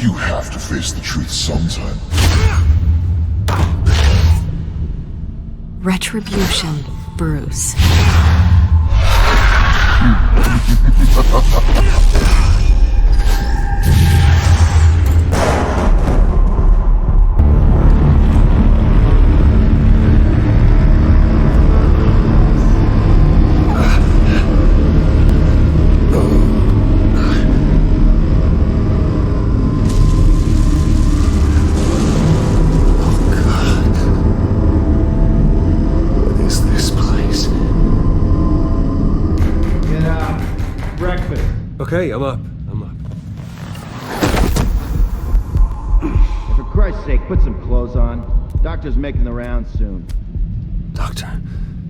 You have to face the truth sometime. Retribution, Bruce. Okay, I'm up. And for Christ's sake, put some clothes on. Doctor's making the rounds soon. Doctor?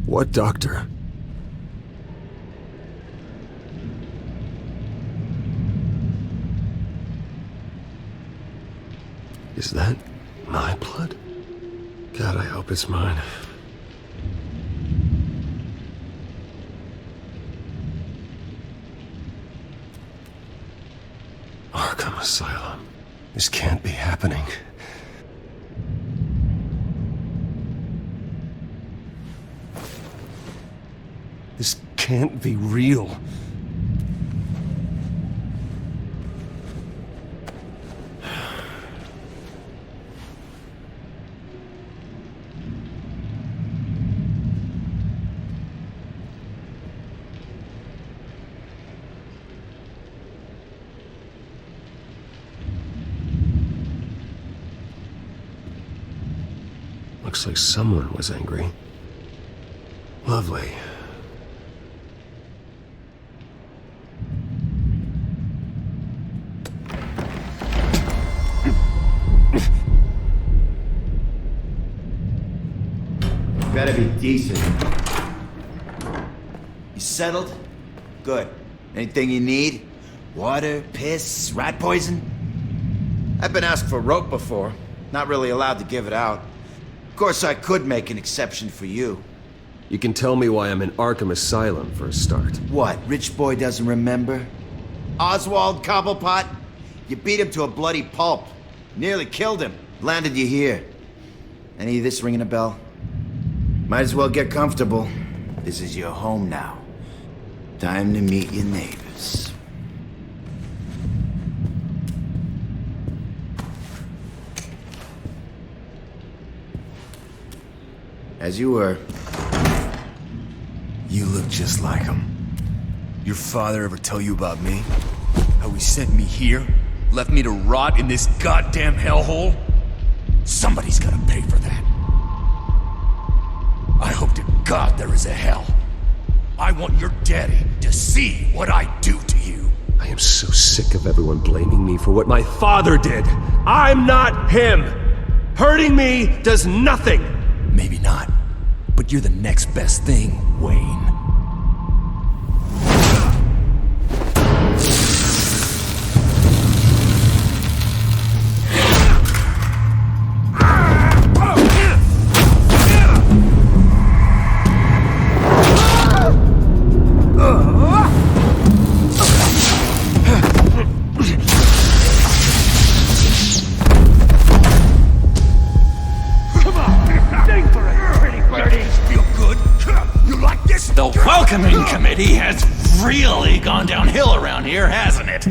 What doctor? Is that my blood? God, I hope it's mine. Arkham Asylum. This can't be happening. This can't be real. Looks like someone was angry. Lovely. Better be decent. You settled? Good. Anything you need? Water, piss, rat poison? I've been asked for rope before. Not really allowed to give it out. Of course, I could make an exception for you. You can tell me why I'm in Arkham Asylum for a start. What, rich boy doesn't remember? Oswald Cobblepot? You beat him to a bloody pulp. Nearly killed him. Landed you here. Any of this ringing a bell? Might as well get comfortable. This is your home now. Time to meet your neighbors. As you were. You look just like him. Your father ever tell you about me? How he sent me here? Left me to rot in this goddamn hellhole? Somebody's gotta pay for that. I hope to God there is a hell. I want your daddy to see what I do to you. I am so sick of everyone blaming me for what my father did. I'm not him. Hurting me does nothing. Maybe not, but you're the next best thing, Wayne. The welcoming committee has really gone downhill around here, hasn't it?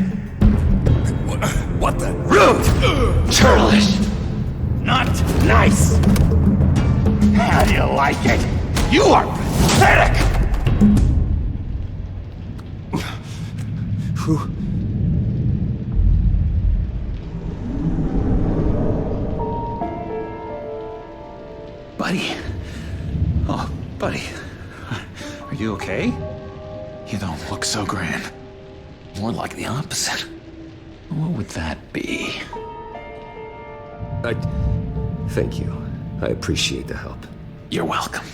What the? Rude! Churlish! Not nice! How do you like it? You are pathetic! Buddy. Oh, buddy. Are you okay? You don't look so grand. More like the opposite. What would that be? Thank you. I appreciate the help. You're welcome.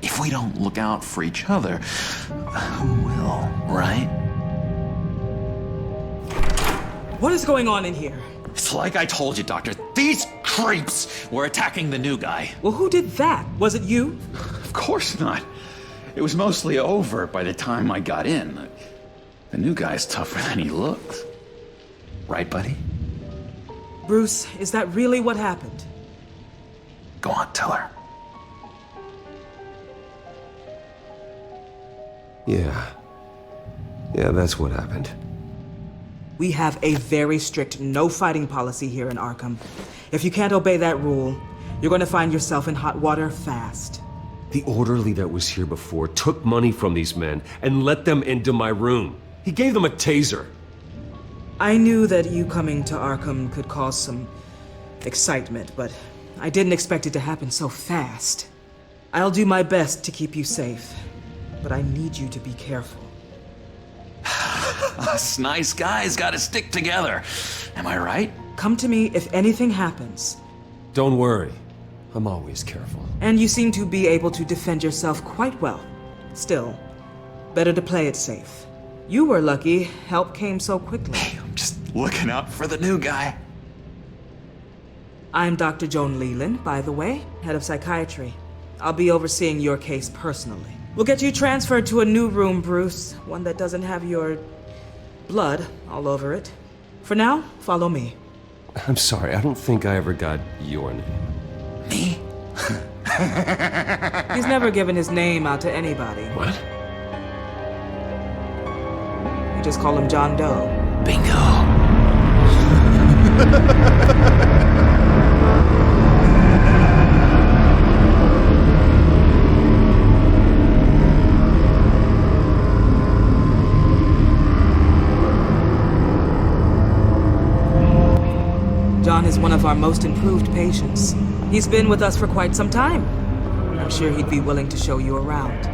If we don't look out for each other, who will, right? What is going on in here? It's like I told you, Doctor. These creeps were attacking the new guy. Well, who did that? Was it you? Of course not. It was mostly over by the time I got in. The new guy's tougher than he looks. Right, buddy? Bruce, is that really what happened? Go on, tell her. Yeah, that's what happened. We have a very strict no fighting policy here in Arkham. If you can't obey that rule, you're going to find yourself in hot water fast. The orderly that was here before took money from these men and let them into my room. He gave them a taser. I knew that you coming to Arkham could cause some excitement, but I didn't expect it to happen so fast. I'll do my best to keep you safe, but I need you to be careful. Us nice guys gotta stick together. Am I right? Come to me if anything happens. Don't worry, I'm always careful. And you seem to be able to defend yourself quite well. Still, better to play it safe. You were lucky help came so quickly. I'm just looking out for the new guy. I'm Dr. Joan Leland, by the way, head of psychiatry. I'll be overseeing your case personally. We'll get you transferred to a new room, Bruce. One that doesn't have your blood all over it. For now, follow me. I'm sorry, I don't think I ever got your name. Me? He's never given his name out to anybody. What? We just call him John Doe. Bingo. John is one of our most improved patients. He's been with us for quite some time. I'm sure he'd be willing to show you around.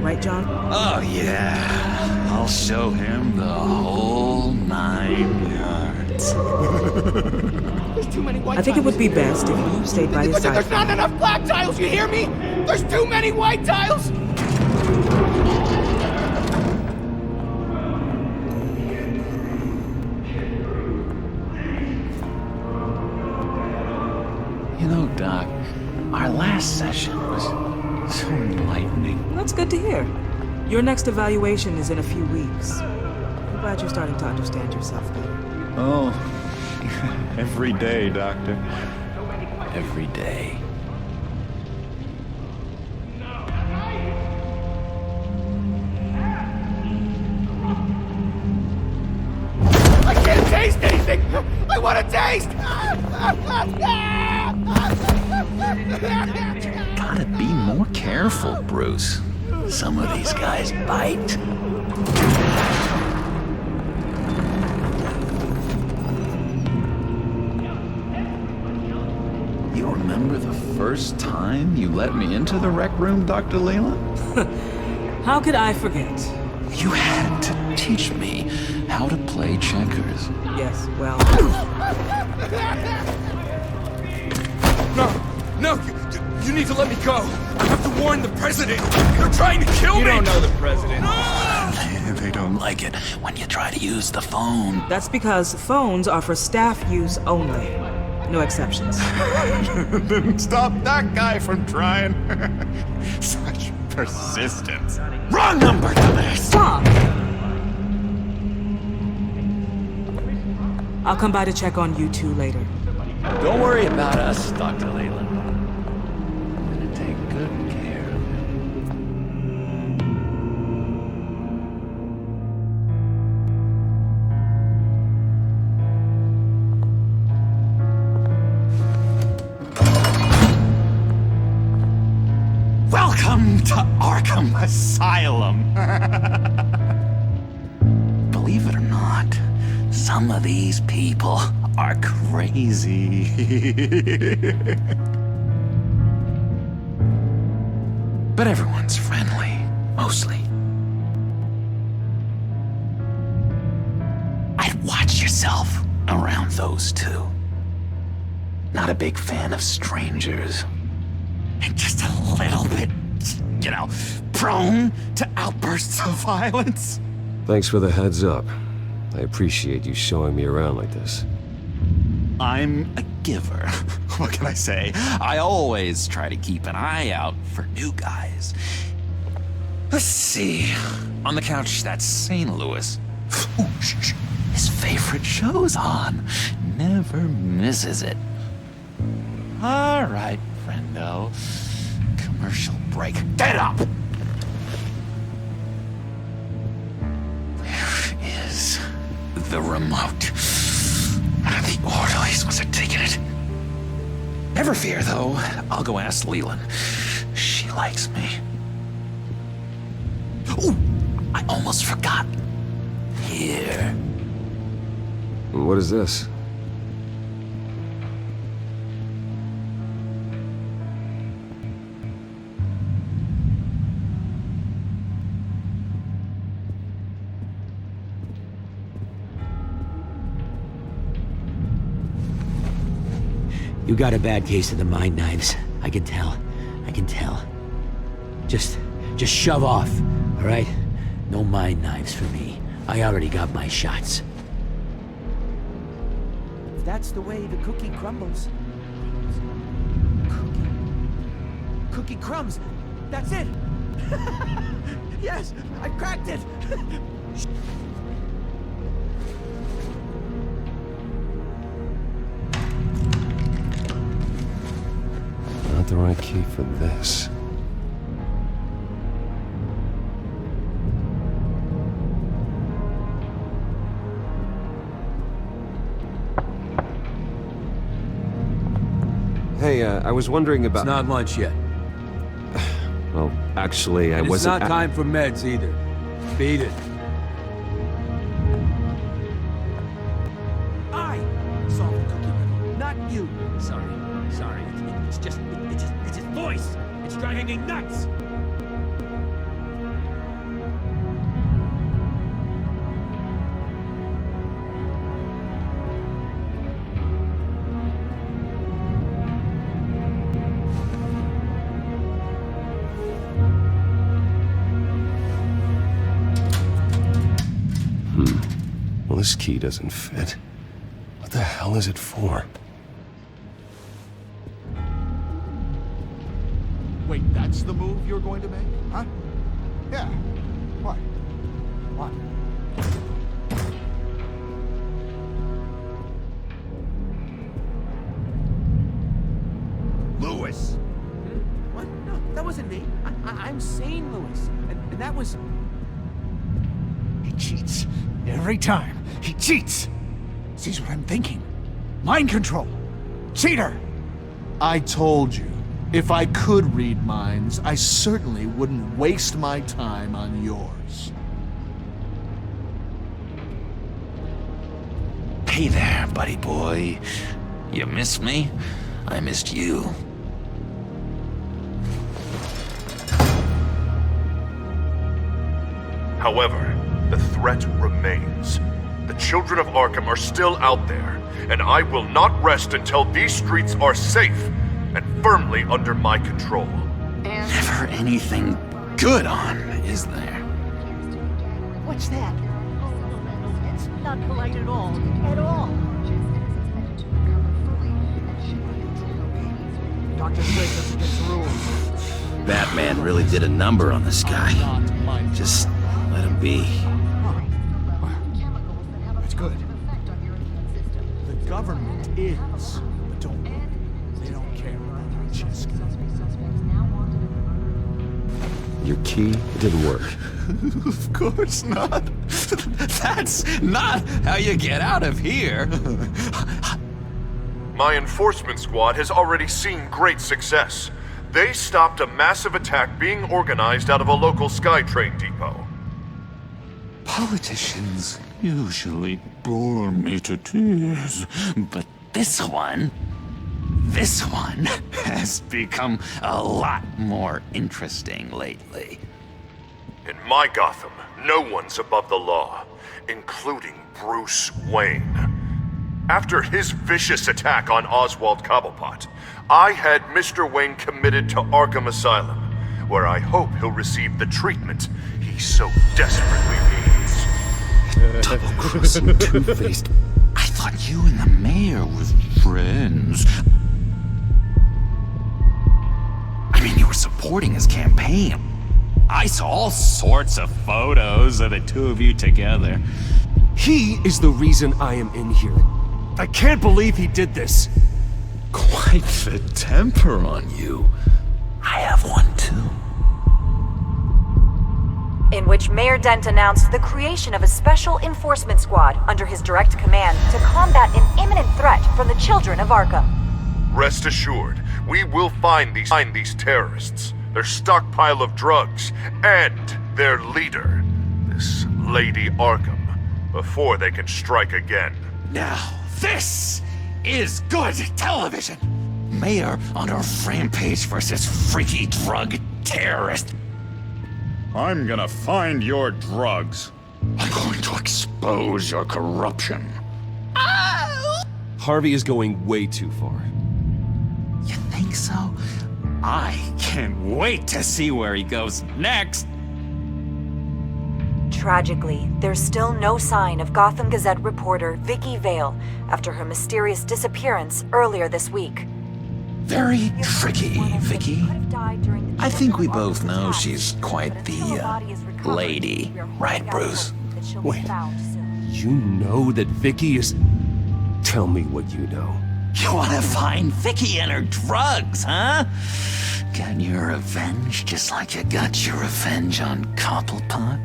Right, John? Oh, yeah. I'll show him the whole 9 yards. There's too many white I think it would be best if you stayed by his side. There's not enough black tiles, you hear me? There's too many white tiles! You know, Doc, our last session was so enlightening. That's good to hear. Your next evaluation is in a few weeks. I'm glad you're starting to understand yourself better. Oh, every day, Doctor. Every day. I can't taste anything! I want to taste! Gotta be more careful, Bruce. Some of these guys bite. You remember the first time you let me into the rec room, Dr. Leland? How could I forget? You had to teach me how to play checkers. Yes, well... No, you need to let me go. I have to warn the president. They're trying to kill me. You don't know the president. They don't like it when you try to use the phone. That's because phones are for staff use only. No exceptions. Didn't stop that guy from trying. Such persistence. Wrong number, dumbass! Stop! I'll come by to check on you two later. Don't worry about us, Dr. Leland. I'm gonna take good care of him. Welcome to Arkham Asylum. Believe it or not, some of these people are crazy. But everyone's friendly, mostly. I'd watch yourself around those two. Not a big fan of strangers. And just a little bit, prone to outbursts of violence. Thanks for the heads up. I appreciate you showing me around like this. I'm a giver. What can I say? I always try to keep an eye out for new guys. Let's see. On the couch, that's St. Louis. Ooh, shh. His favorite show's on. never misses it. All right, friendo. Commercial break. Get up! Where is the remote? The orderlies must have taken it. Never fear, though. I'll go ask Leland. She likes me. Ooh, I almost forgot. Here. What is this? You got a bad case of the mind knives. I can tell. I can tell. Just shove off, all right? No mind knives for me. I already got my shots. If that's the way the cookie crumbles. Cookie crumbs. That's it. Yes, I cracked it. Not the right key for this. Hey, I was wondering about... It's not lunch yet. Well, actually, I wasn't... It's not time for meds either. Beat it. I solved the cookie riddle, not you. Sorry. It's his voice. It's driving me nuts. Well, this key doesn't fit. What the hell is it for? Wait, that's the move you're going to make? Huh? Yeah. What? What? Lewis! What? No, that wasn't me. I'm sane, Lewis. And that was... He cheats. Every time. He cheats. Sees what I'm thinking. Mind control. Cheater! I told you. If I could read minds, I certainly wouldn't waste my time on yours. Hey there, buddy boy. You miss me? I missed you. However, the threat remains. The children of Arkham are still out there, and I will not rest until these streets are safe and firmly under my control. Never anything good on, is there? What's that? It's not polite at all. At all. Dr. Slater's against the rules. Batman really did a number on this guy. Just let him be. That's good. The government is, but don't worry. They don't care about our chess game. Your key, it didn't work. Of course not. That's not how you get out of here. My enforcement squad has already seen great success. They stopped a massive attack being organized out of a local SkyTrain depot. Politicians usually bore me to tears, but this one has become a lot more interesting lately. In my Gotham, no one's above the law, including Bruce Wayne. After his vicious attack on Oswald Cobblepot, I had Mr. Wayne committed to Arkham Asylum, where I hope he'll receive the treatment he so desperately needs. Double-crossing two-faced. I thought you and the mayor were friends. I mean, you were supporting his campaign. I saw all sorts of photos of the two of you together. He is the reason I am in here. I can't believe he did this. Quite the temper on you. I have one too. In which Mayor Dent announced the creation of a special enforcement squad under his direct command to combat an imminent threat from the children of Arkham. Rest assured, we will find these terrorists, their stockpile of drugs, and their leader, this Lady Arkham, before they can strike again. Now, this is good television. Mayor on a rampage versus freaky drug terrorist. I'm gonna find your drugs. I'm going to expose your corruption. Harvey is going way too far. You think so? I can't wait to see where he goes next. Tragically, there's still no sign of Gotham Gazette reporter Vicky Vale after her mysterious disappearance earlier this week. Very tricky, Vicky. I think we both know she's quite the, lady. Right, Bruce? Wait, you know that Vicky is... Tell me what you know. You wanna find Vicky and her drugs, huh? Got your revenge just like you got your revenge on Cobblepot?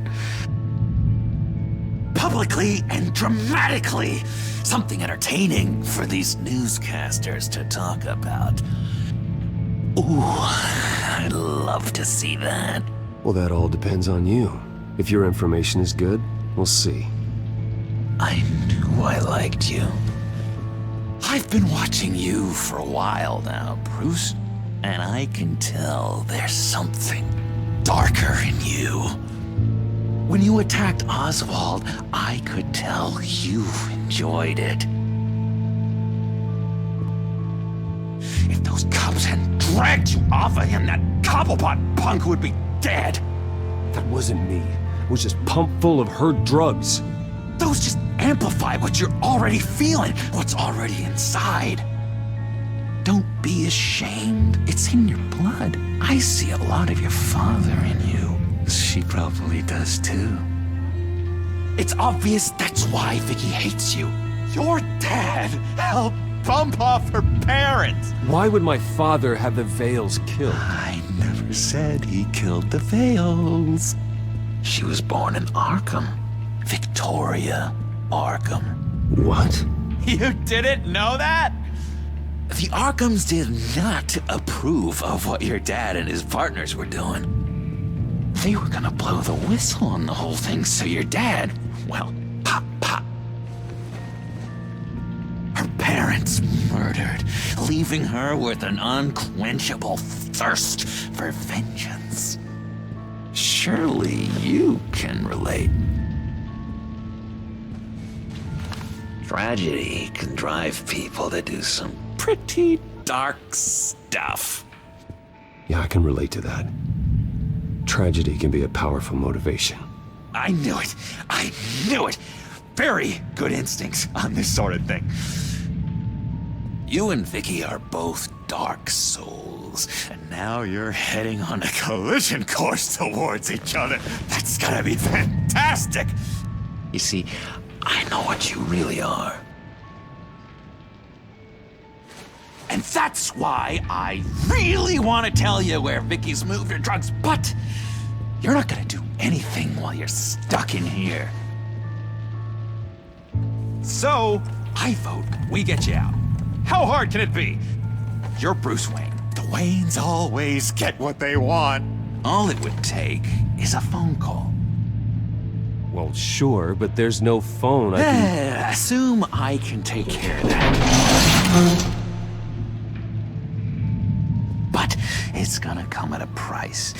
Publicly and dramatically! Something entertaining for these newscasters to talk about. Ooh, I'd love to see that. Well, that all depends on you. If your information is good, we'll see. I knew I liked you. I've been watching you for a while now, Bruce, and I can tell there's something darker in you. When you attacked Oswald, I could tell you enjoyed it. If those cops hadn't dragged you off of him, that Cobblepot punk would be dead. That wasn't me. It was just pumped full of her drugs. Those just amplify what you're already feeling, what's already inside. Don't be ashamed. It's in your blood. I see a lot of your father in you. She probably does too. It's obvious that's why Vicky hates you. Your dad helped bump off her parents. Why would my father have the Vales killed? I never said he killed the Vales. She was born in Arkham. Victoria Arkham. What? You didn't know that? The Arkhams did not approve of what your dad and his partners were doing. They were gonna blow the whistle on the whole thing, so your dad, well, pop, pop. Her parents murdered, leaving her with an unquenchable thirst for vengeance. Surely you can relate. Tragedy can drive people to do some pretty dark stuff. Yeah, I can relate to that. Tragedy can be a powerful motivation. I knew it! I knew it! Very good instincts on this sort of thing. You and Vicky are both dark souls, and now you're heading on a collision course towards each other. That's gonna be fantastic! You see, I know what you really are. And that's why I really want to tell you where Vicky's moved her drugs, but you're not gonna do anything while you're stuck in here. So, I vote we get you out. How hard can it be? You're Bruce Wayne. The Waynes always get what they want. All it would take is a phone call. Well, sure, but there's no phone. I can... Assume I can take care of that. But it's gonna come at a price.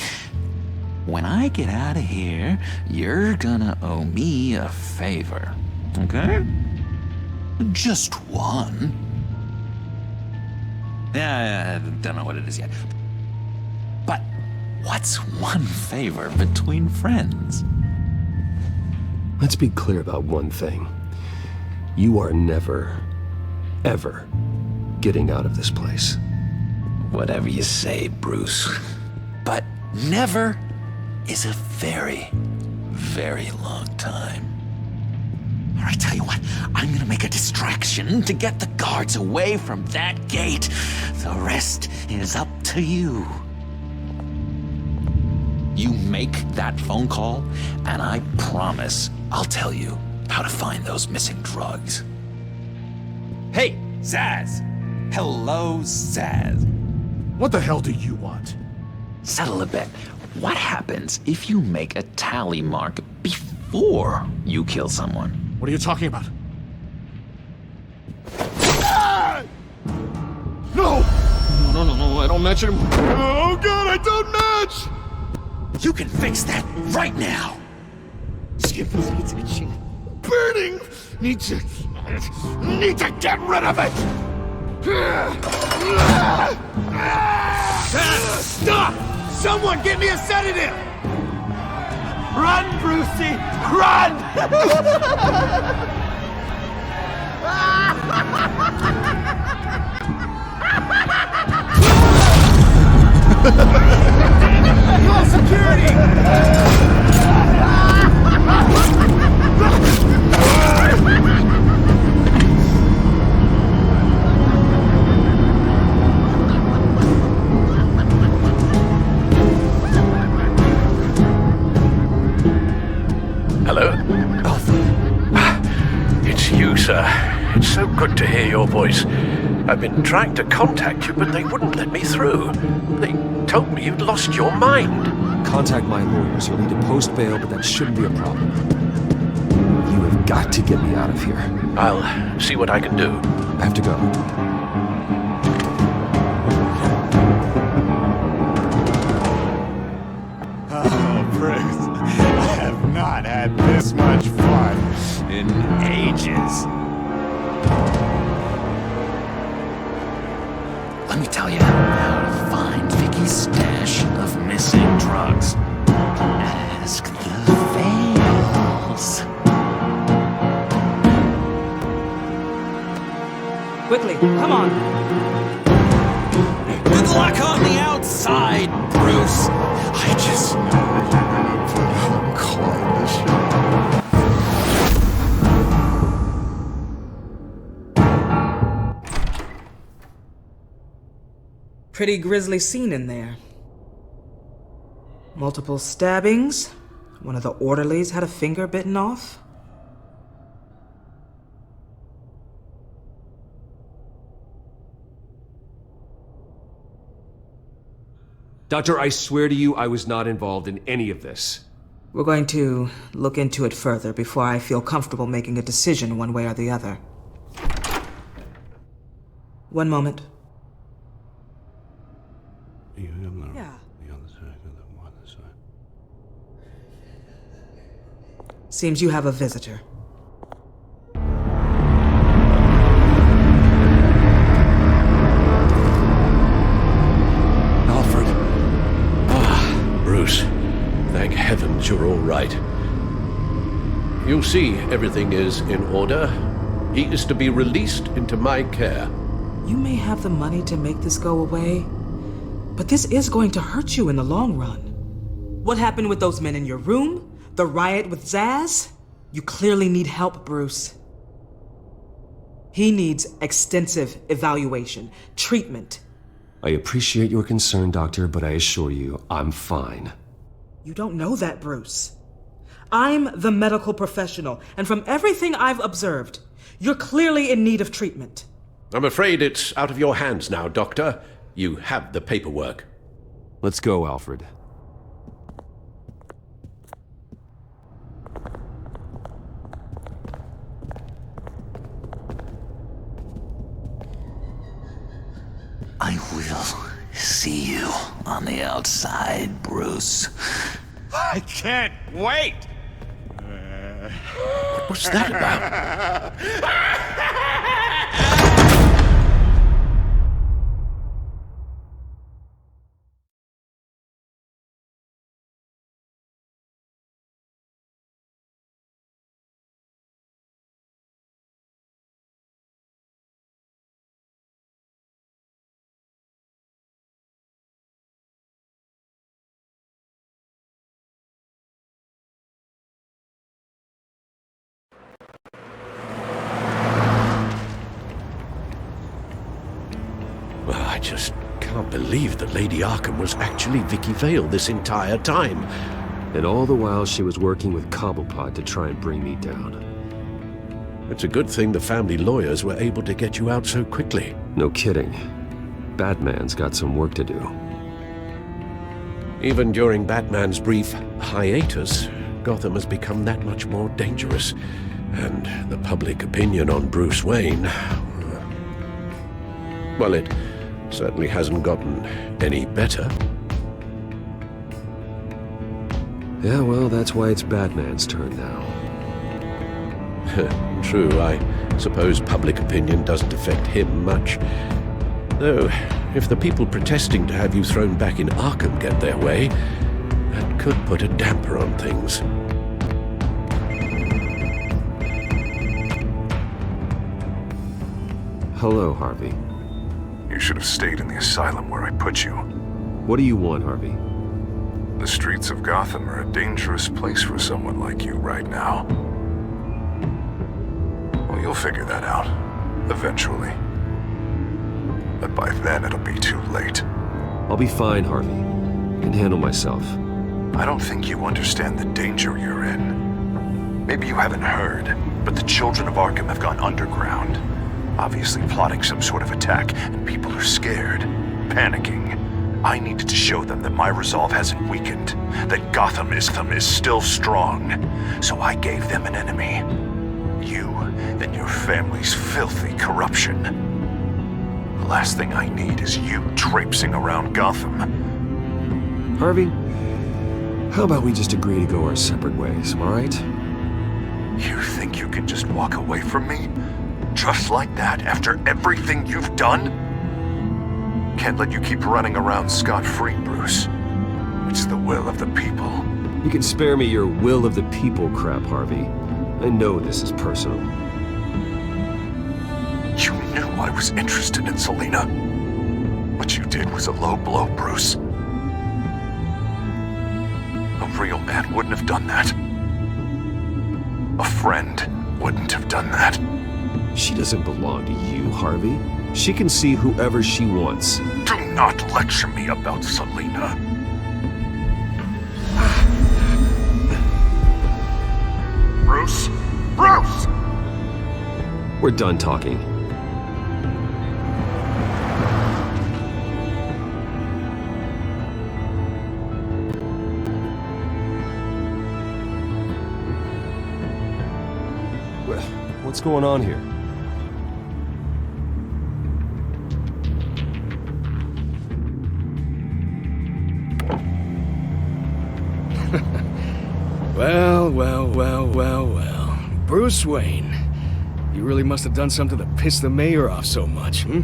When I get out of here, you're gonna owe me a favor, okay? Just one. I don't know what it is yet. But what's one favor between friends? Let's be clear about one thing. You are never, ever getting out of this place. Whatever you say, Bruce. But never is a very, very long time. All right, tell you what, I'm gonna make a distraction to get the guards away from that gate. The rest is up to you. You make that phone call, and I promise I'll tell you how to find those missing drugs. Hey, Zaz! Hello, Zaz. What the hell do you want? Settle a bet. What happens if you make a tally mark before you kill someone? What are you talking about? No! No, I don't match anymore. Oh god, I don't match! You can fix that right now! Skip needs itching. Burning! Need to get rid of it! Stop! Someone get me a sedative! Run, Brucey! Run! Call security! Hello? It's you, sir. It's so good to hear your voice. I've been trying to contact you, but they wouldn't let me through. They told me you'd lost your mind. Contact my lawyers. You'll need to post bail, but that shouldn't be a problem. You have got to get me out of here. I'll see what I can do. I have to go. Oh, Bruce, I have not had this much fun in ages. Let me tell you how to find Vicky's stash of missing drugs. Ask the Veils. Quickly, come on. Good luck on the outside, Bruce. I just Climb this shit. Pretty grisly scene in there. Multiple stabbings. One of the orderlies had a finger bitten off. Doctor, I swear to you, I was not involved in any of this. We're going to look into it further before I feel comfortable making a decision one way or the other. One moment. Yeah. Seems you have a visitor. Alfred. Bruce, thank heavens you're all right. You see, everything is in order. He is to be released into my care. You may have the money to make this go away, but this is going to hurt you in the long run. What happened with those men in your room? The riot with Zaz? You clearly need help, Bruce. He needs extensive evaluation, treatment. I appreciate your concern, Doctor, but I assure you, I'm fine. You don't know that, Bruce. I'm the medical professional, and from everything I've observed, you're clearly in need of treatment. I'm afraid it's out of your hands now, Doctor. You have the paperwork. Let's go, Alfred. I will see you on the outside, Bruce. I can't wait! What's that about? just can't believe that Lady Arkham was actually Vicky Vale this entire time. And all the while she was working with Cobblepot to try and bring me down. It's a good thing the family lawyers were able to get you out so quickly. No kidding. Batman's got some work to do. Even during Batman's brief hiatus, Gotham has become that much more dangerous. And the public opinion on Bruce Wayne... well, it certainly hasn't gotten any better. Yeah, well, that's why it's Batman's turn now. True, I suppose public opinion doesn't affect him much. Though, if the people protesting to have you thrown back in Arkham get their way, that could put a damper on things. Hello, Harvey. You should have stayed in the asylum where I put you. What do you want, Harvey? The streets of Gotham are a dangerous place for someone like you right now. Well, you'll figure that out, eventually. But by then it'll be too late. I'll be fine, Harvey. I can handle myself. I don't think you understand the danger you're in. Maybe you haven't heard, but the children of Arkham have gone underground. Obviously plotting some sort of attack, and people are scared, panicking. I needed to show them that my resolve hasn't weakened, that Gotham is still strong. So I gave them an enemy. You and your family's filthy corruption. The last thing I need is you traipsing around Gotham. Harvey, how about we just agree to go our separate ways, all right? You think you can just walk away from me? Just like that, after everything you've done? Can't let you keep running around scot-free, Bruce. It's the will of the people. You can spare me your will of the people crap, Harvey. I know this is personal. You knew I was interested in Selina. What you did was a low blow, Bruce. A real man wouldn't have done that. A friend wouldn't have done that. She doesn't belong to you, Harvey. She can see whoever she wants. Do not lecture me about Selina. Bruce? Bruce! We're done talking. What's going on here? Well. Bruce Wayne. You really must have done something to piss the mayor off so much, hmm?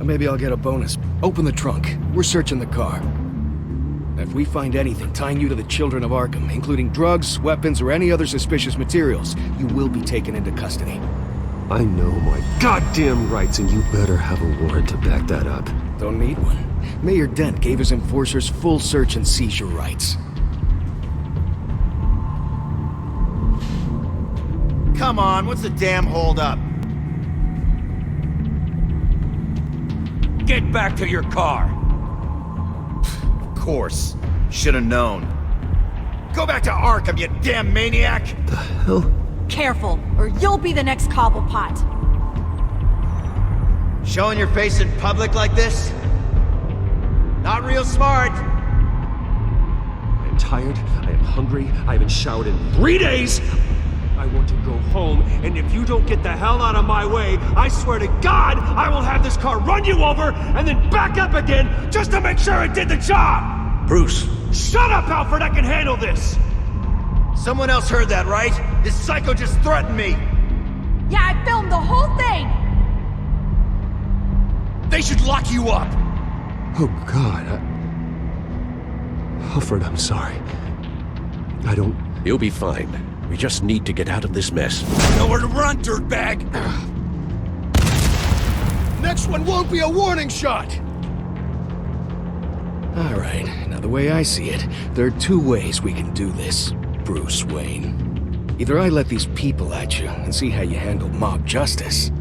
Maybe I'll get a bonus. Open the trunk. We're searching the car. If we find anything tying you to the children of Arkham, including drugs, weapons, or any other suspicious materials, you will be taken into custody. I know my goddamn rights, and you better have a warrant to back that up. Don't need one. Mayor Dent gave his enforcers full search and seizure rights. Come on, what's the damn holdup? Get back to your car! Of course. Should have known. Go back to Arkham, you damn maniac! The hell? Careful, or you'll be the next Cobblepot. Showing your face in public like this? Not real smart. I am tired, I am hungry, I haven't showered in 3 days! I want to go home, and if you don't get the hell out of my way, I swear to God, I will have this car run you over, and then back up again, just to make sure it did the job! Bruce! Shut up, Alfred, I can handle this! Someone else heard that, right? This psycho just threatened me! Yeah, I filmed the whole thing! They should lock you up! Oh, God, Alfred, I'm sorry. I don't... You'll be fine. We just need to get out of this mess. Nowhere to run, dirtbag! Next one won't be a warning shot! Alright, now the way I see it, there are two ways we can do this, Bruce Wayne. Either I let these people at you and see how you handle mob justice,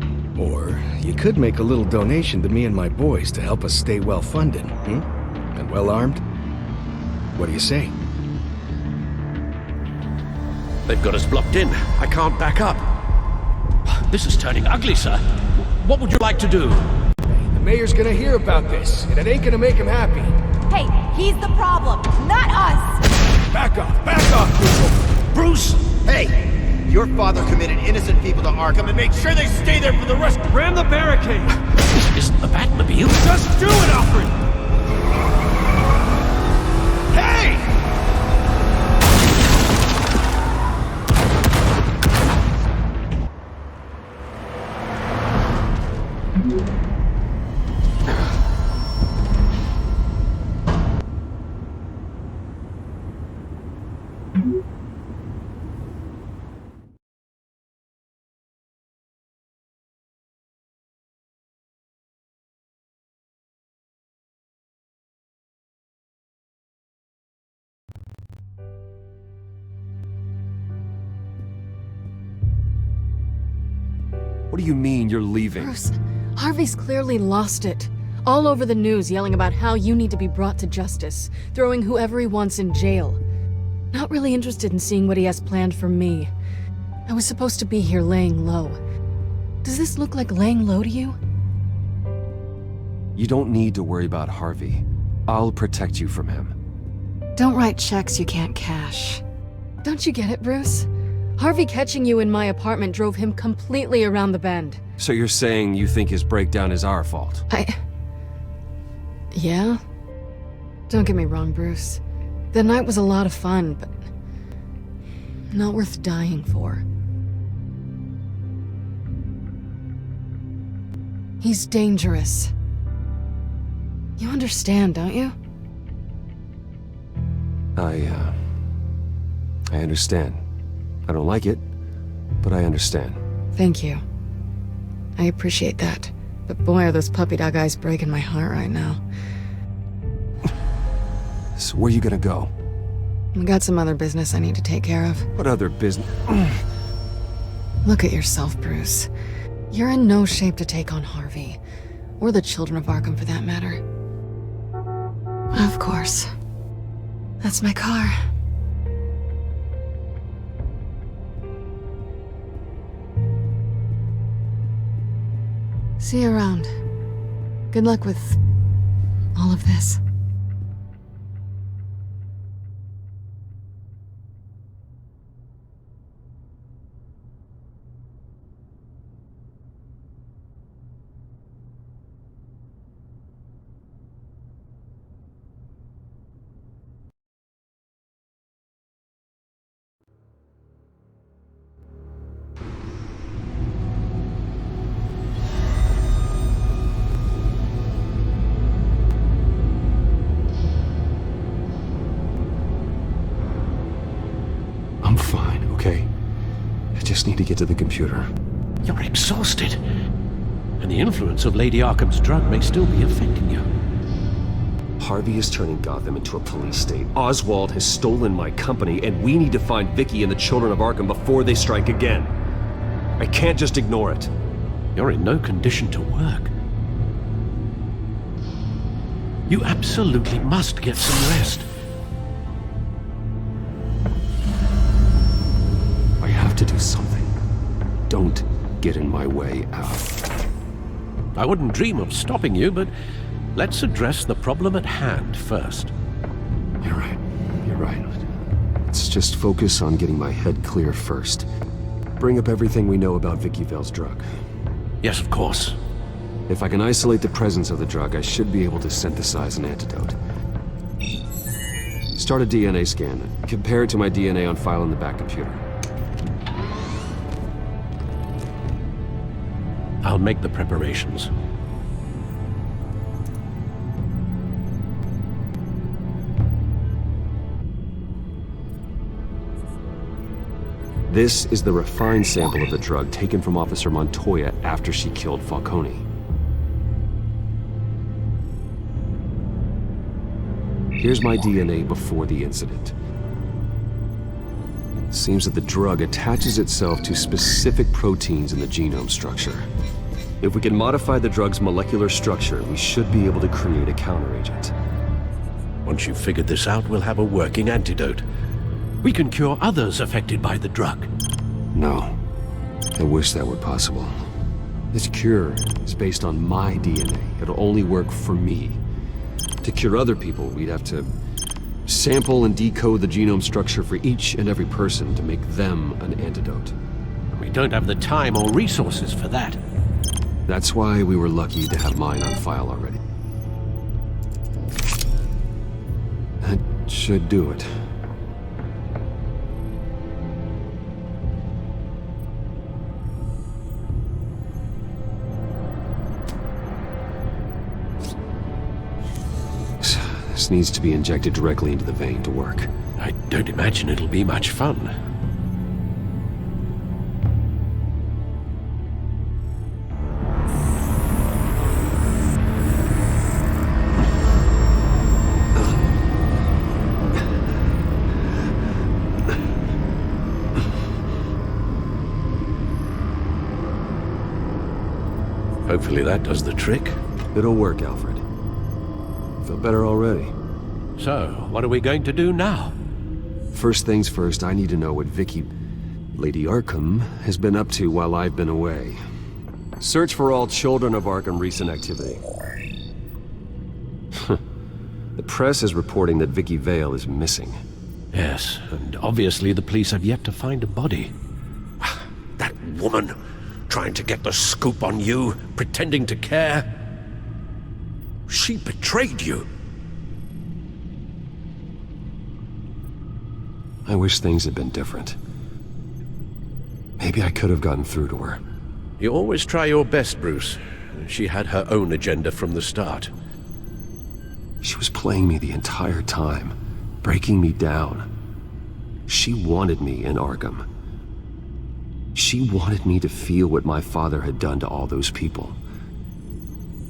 Or you could make a little donation to me and my boys to help us stay well-funded, and well-armed. What do you say? They've got us blocked in. I can't back up. This is turning ugly, sir. What would you like to do? The mayor's gonna hear about this, and it ain't gonna make him happy. Hey, he's the problem, not us! Back off, people! Bruce! Hey! Your father committed innocent people to Arkham and made sure they stay there for the rest. Ram the barricade! This isn't the Batmobile. Just do it, Alfred! Hey! What do you mean you're leaving? Bruce, Harvey's clearly lost it. All over the news yelling about how you need to be brought to justice, throwing whoever he wants in jail. Not really interested in seeing what he has planned for me. I was supposed to be here laying low. Does this look like laying low to you? You don't need to worry about Harvey. I'll protect you from him. Don't write checks you can't cash. Don't you get it, Bruce? Harvey catching you in my apartment drove him completely around the bend. So you're saying you think his breakdown is our fault? Yeah? Don't get me wrong, Bruce. The night was a lot of fun, but not worth dying for. He's dangerous. You understand, don't you? I understand. I don't like it, but I understand. Thank you. I appreciate that. But boy, are those puppy dog eyes breaking my heart right now. So where are you gonna go? I got some other business I need to take care of. What other business? Look at yourself, Bruce. You're in no shape to take on Harvey. Or the children of Arkham, for that matter. Of course. That's my car. See you around. Good luck with all of this. I'm fine, okay? I just need to get to the computer. You're exhausted. And the influence of Lady Arkham's drug may still be affecting you. Harvey is turning Gotham into a police state. Oswald has stolen my company, and we need to find Vicky and the children of Arkham before they strike again. I can't just ignore it. You're in no condition to work. You absolutely must get some rest. I have to do something. Don't get in my way, Al. I wouldn't dream of stopping you, but let's address the problem at hand first. You're right. You're right. Let's just focus on getting my head clear first. Bring up everything we know about Vicky Vale's drug. Yes, of course. If I can isolate the presence of the drug, I should be able to synthesize an antidote. Start a DNA scan. Compare it to my DNA on file in the back computer. I'll make the preparations. This is the refined sample of the drug taken from Officer Montoya after she killed Falcone. Here's my DNA before the incident. It seems that the drug attaches itself to specific proteins in the genome structure. If we can modify the drug's molecular structure, we should be able to create a counteragent. Once you've figured this out, we'll have a working antidote. We can cure others affected by the drug. No. I wish that were possible. This cure is based on my DNA. It'll only work for me. To cure other people, we'd have to sample and decode the genome structure for each and every person to make them an antidote. We don't have the time or resources for that. That's why we were lucky to have mine on file already. That should do it. This needs to be injected directly into the vein to work. I don't imagine it'll be much fun. Hopefully that does the trick. It'll work, Alfred. Feel better already. So, what are we going to do now? First things first, I need to know what Lady Arkham, has been up to while I've been away. Search for all children of Arkham recent activity. The press is reporting that Vicky Vale is missing. Yes, and obviously the police have yet to find a body. That woman, trying to get the scoop on you, pretending to care. She betrayed you. I wish things had been different. Maybe I could have gotten through to her. You always try your best, Bruce. She had her own agenda from the start. She was playing me the entire time, breaking me down. She wanted me in Arkham. She wanted me to feel what my father had done to all those people.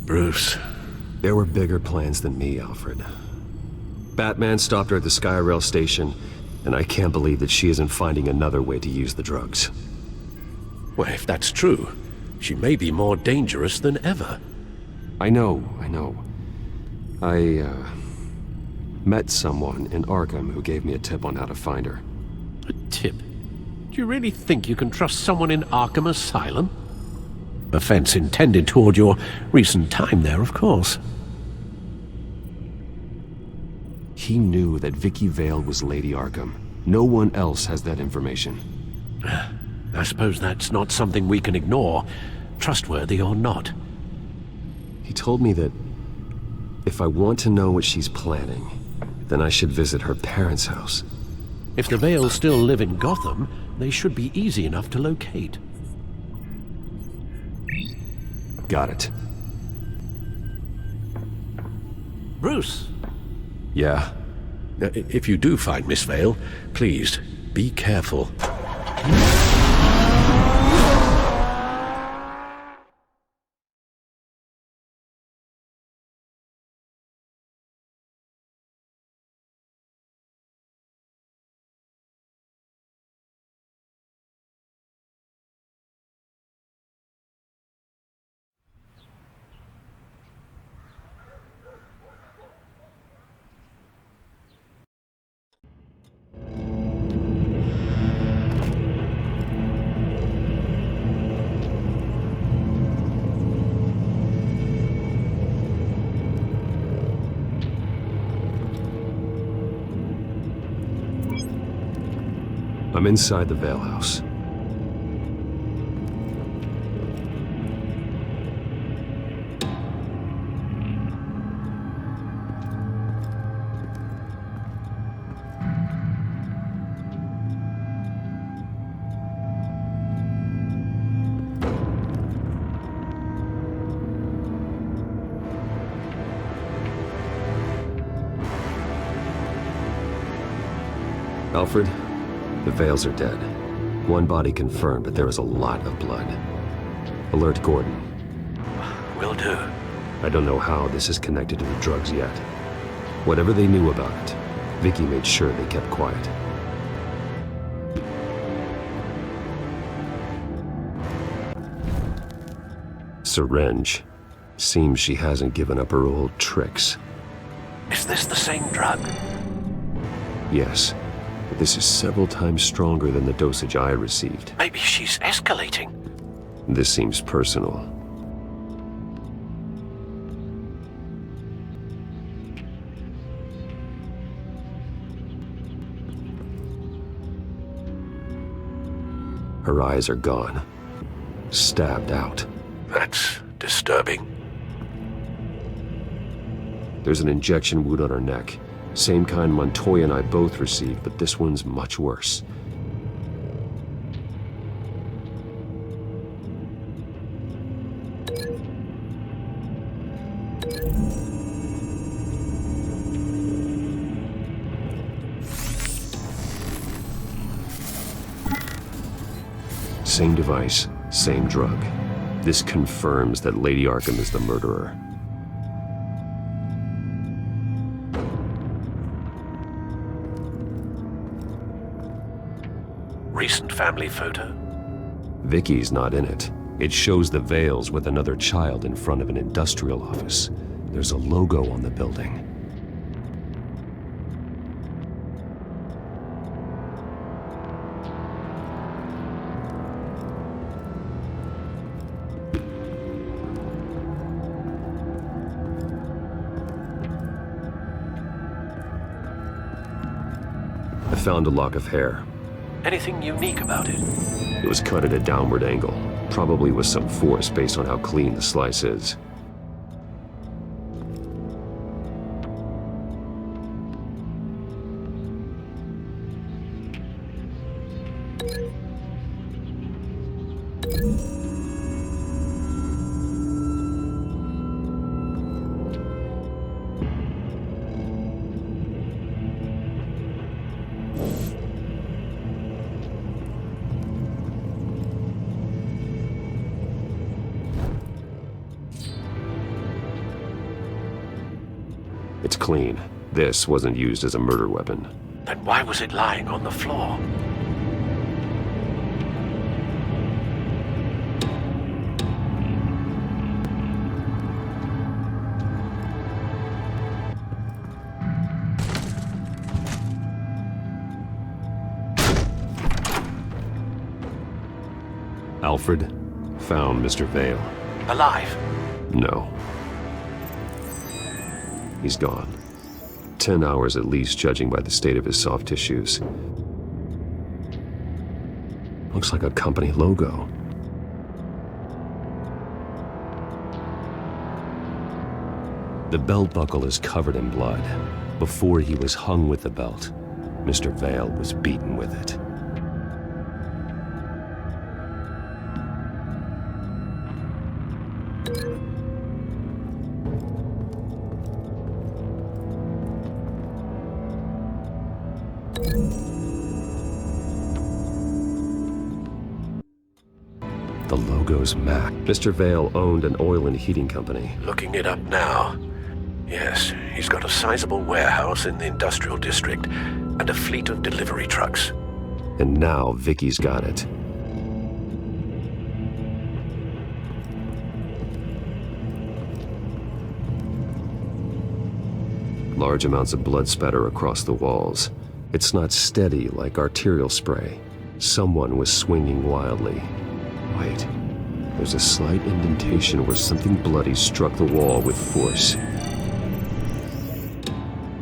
Bruce. There were bigger plans than me, Alfred. Batman stopped her at the Skyrail station, and I can't believe that she isn't finding another way to use the drugs. Well, if that's true, she may be more dangerous than ever. I know. I met someone in Arkham who gave me a tip on how to find her. A tip? Do you really think you can trust someone in Arkham Asylum? Offense intended toward your recent time there, of course. He knew that Vicky Vale was Lady Arkham. No one else has that information. I suppose that's not something we can ignore, trustworthy or not. He told me that if I want to know what she's planning, then I should visit her parents' house. If the Vales still live in Gotham, they should be easy enough to locate. Got it. Bruce! Yeah? If you do find Miss Vale, please, be careful. I'm inside the Vale house. Alfred? The Vales are dead. One body confirmed, but there is a lot of blood. Alert Gordon. Will do. I don't know how this is connected to the drugs yet. Whatever they knew about it, Vicky made sure they kept quiet. Syringe. Seems she hasn't given up her old tricks. Is this the same drug? Yes, but this is several times stronger than the dosage I received. Maybe she's escalating. This seems personal. Her eyes are gone. Stabbed out. That's disturbing. There's an injection wound on her neck. Same kind Montoya and I both received, but this one's much worse. Same device, same drug. This confirms that Lady Arkham is the murderer. Recent family photo? Vicky's not in it. It shows the Vales with another child in front of an industrial office. There's a logo on the building. I found a lock of hair. Anything unique about it? It was cut at a downward angle, probably with some force based on how clean the slice is. It's clean. This wasn't used as a murder weapon. Then why was it lying on the floor? Alfred found Mr. Vale. Alive? No. He's gone. 10 hours at least, judging by the state of his soft tissues. Looks like a company logo. The belt buckle is covered in blood. Before he was hung with the belt, Mr. Vale was beaten with it. The logo's MAC. Mr. Vale owned an oil and heating company. Looking it up now. Yes, he's got a sizable warehouse in the industrial district and a fleet of delivery trucks. And now Vicky's got it. Large amounts of blood spatter across the walls. It's not steady like arterial spray. Someone was swinging wildly. Wait, there's a slight indentation where something bloody struck the wall with force.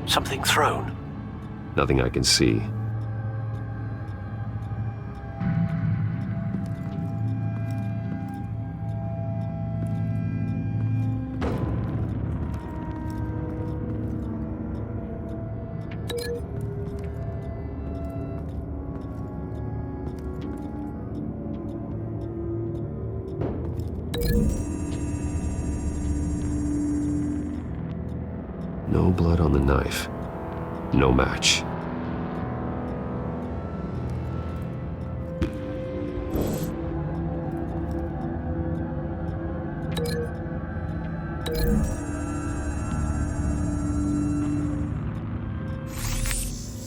Something thrown? Nothing I can see. No blood on the knife. No match.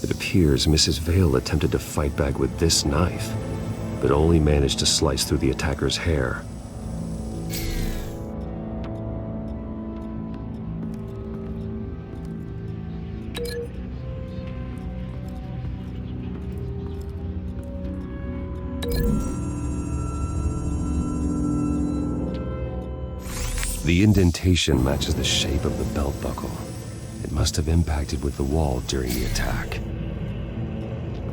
It appears Mrs. Vale attempted to fight back with this knife, but only managed to slice through the attacker's hair. The indentation matches the shape of the belt buckle. It must have impacted with the wall during the attack.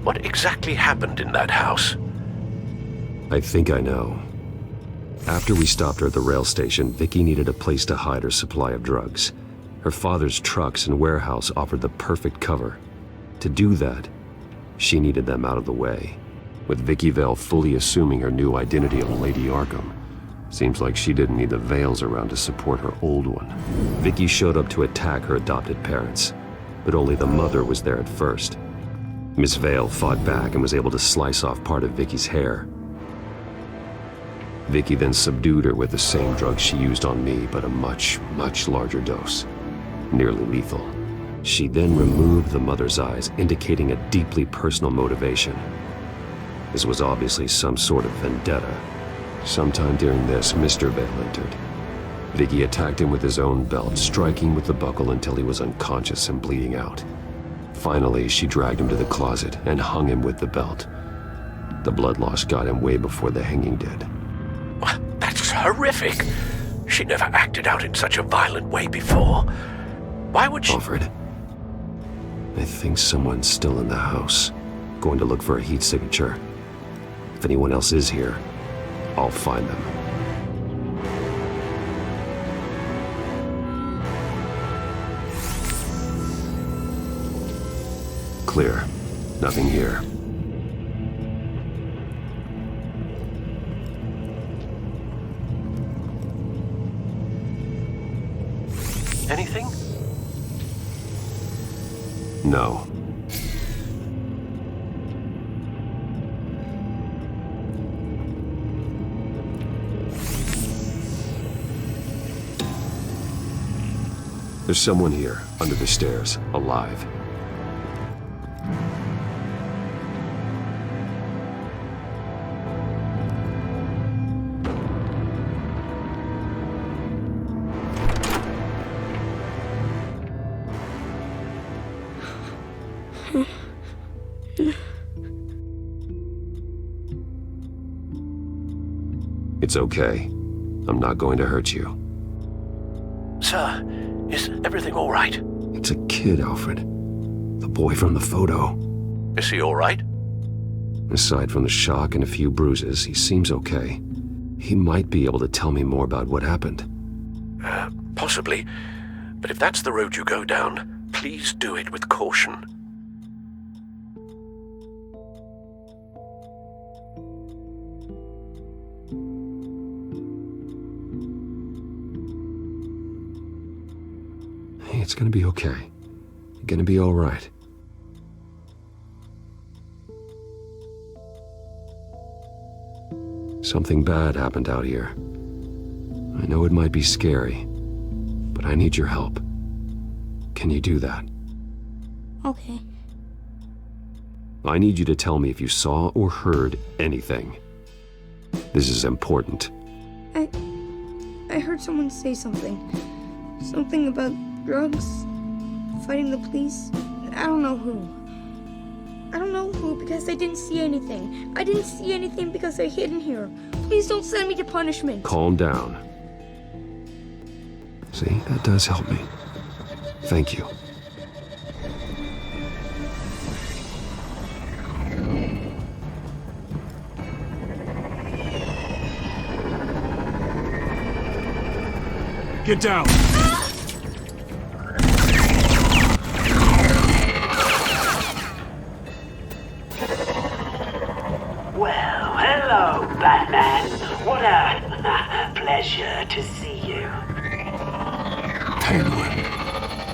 What exactly happened in that house? I think I know. After we stopped her at the rail station, Vicky needed a place to hide her supply of drugs. Her father's trucks and warehouse offered the perfect cover. To do that, she needed them out of the way. With Vicky Vale fully assuming her new identity of Lady Arkham, seems like she didn't need the veils around to support her old one. Vicky showed up to attack her adopted parents, but only the mother was there at first. Miss Vale fought back and was able to slice off part of Vicky's hair. Vicky then subdued her with the same drug she used on me, but a much, much larger dose. Nearly lethal. She then removed the mother's eyes, indicating a deeply personal motivation. This was obviously some sort of vendetta. Sometime during this, Mr. Vale entered. Vicky attacked him with his own belt, striking with the buckle until he was unconscious and bleeding out. Finally, she dragged him to the closet and hung him with the belt. The blood loss got him way before the hanging did. That's horrific. She never acted out in such a violent way before. Why would she— Alfred, I think someone's still in the house. Going to look for a heat signature. If anyone else is here, I'll find them. Clear. Nothing here. Anything? No. There's someone here, under the stairs, alive. It's okay. I'm not going to hurt you. Sir, is everything all right? It's a kid, Alfred. The boy from the photo. Is he all right? Aside from the shock and a few bruises, he seems okay. He might be able to tell me more about what happened. Possibly. But if that's the road you go down, please do it with caution. Hey, it's gonna be okay. You're gonna be all right. Something bad happened out here. I know it might be scary, but I need your help. Can you do that? Okay. I need you to tell me if you saw or heard anything. This is important. I heard someone say something. Something about drugs, fighting the police. I don't know who. I don't know who because I didn't see anything. I didn't see anything because I hid in here. Please don't send me to punishment. Calm down. See, that does help me. Thank you. Get down! Well, hello, Batman. What a pleasure to see you. Penguin.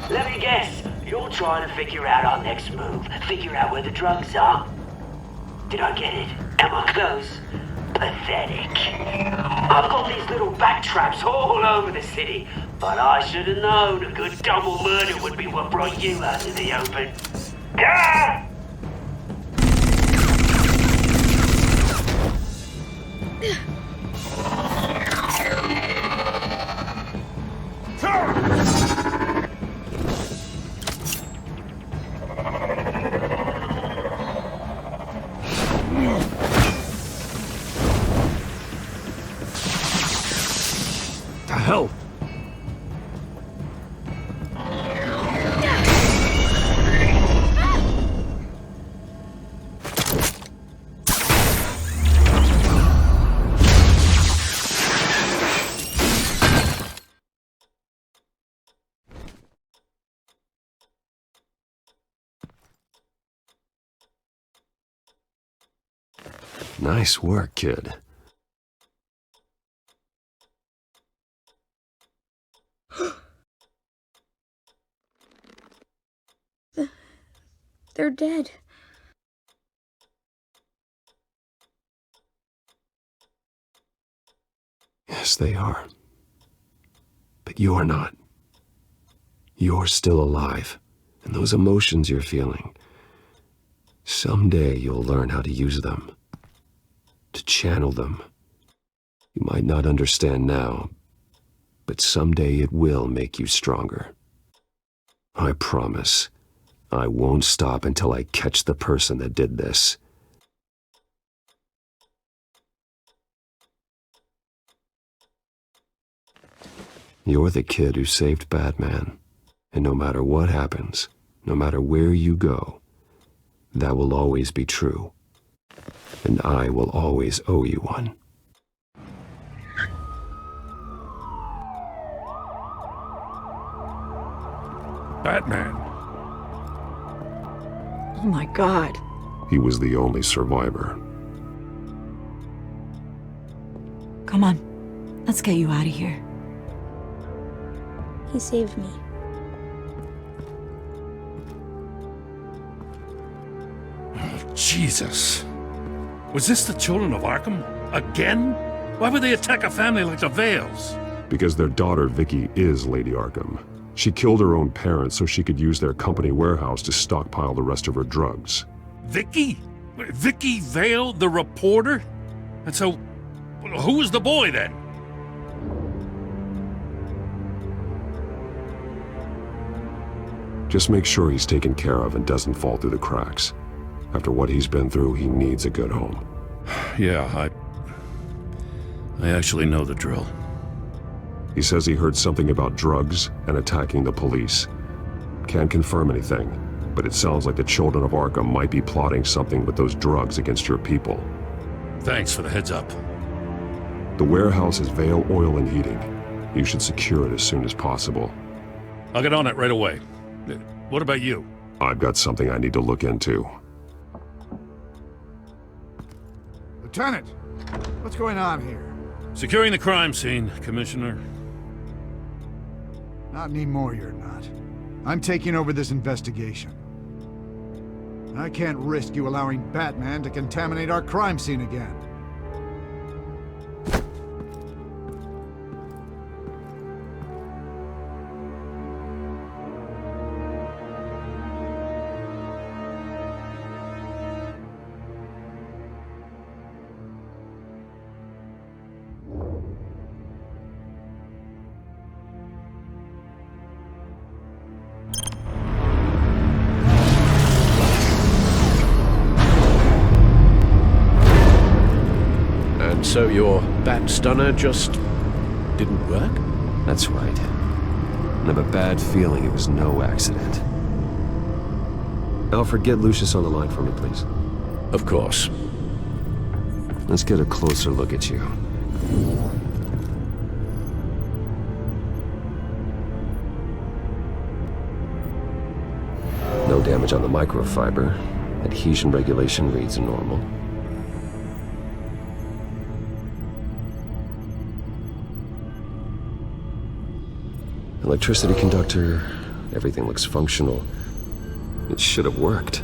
Let me guess, you're trying to figure out our next move. Figure out where the drugs are. Did I get it? Am I close? Pathetic. I've got these little bat traps all over the city, but I should have known a good double murder would be what brought you out to the open. Ah! hell? Nice work, kid. They're dead. Yes, they are. But you're not. You're still alive, and those emotions you're feeling, someday you'll learn how to use them, to channel them. You might not understand now, but someday it will make you stronger. I promise, I won't stop until I catch the person that did this. You're the kid who saved Batman, and no matter what happens, no matter where you go, that will always be true, and I will always owe you one. Batman. Oh my God. He was the only survivor. Come on, let's get you out of here. He saved me. Oh, Jesus. Was this the children of Arkham? Again? Why would they attack a family like the Vales? Because their daughter, Vicky, is Lady Arkham. She killed her own parents so she could use their company warehouse to stockpile the rest of her drugs. Vicky? Vicky Vale, the reporter? And so, who was the boy then? Just make sure he's taken care of and doesn't fall through the cracks. After what he's been through, he needs a good home. Yeah, I actually know the drill. He says he heard something about drugs and attacking the police. Can't confirm anything, but it sounds like the children of Arkham might be plotting something with those drugs against your people. Thanks for the heads up. The warehouse is Vale Oil and Heating. You should secure it as soon as possible. I'll get on it right away. What about you? I've got something I need to look into. Lieutenant, what's going on here? Securing the crime scene, Commissioner. Not anymore, you're not. I'm taking over this investigation. I can't risk you allowing Batman to contaminate our crime scene again. So your bat stunner just didn't work? That's right. And I have a bad feeling it was no accident. Alfred, get Lucius on the line for me, please. Of course. Let's get a closer look at you. No damage on the microfiber. Adhesion regulation reads normal. Electricity conductor, everything looks functional. It should have worked.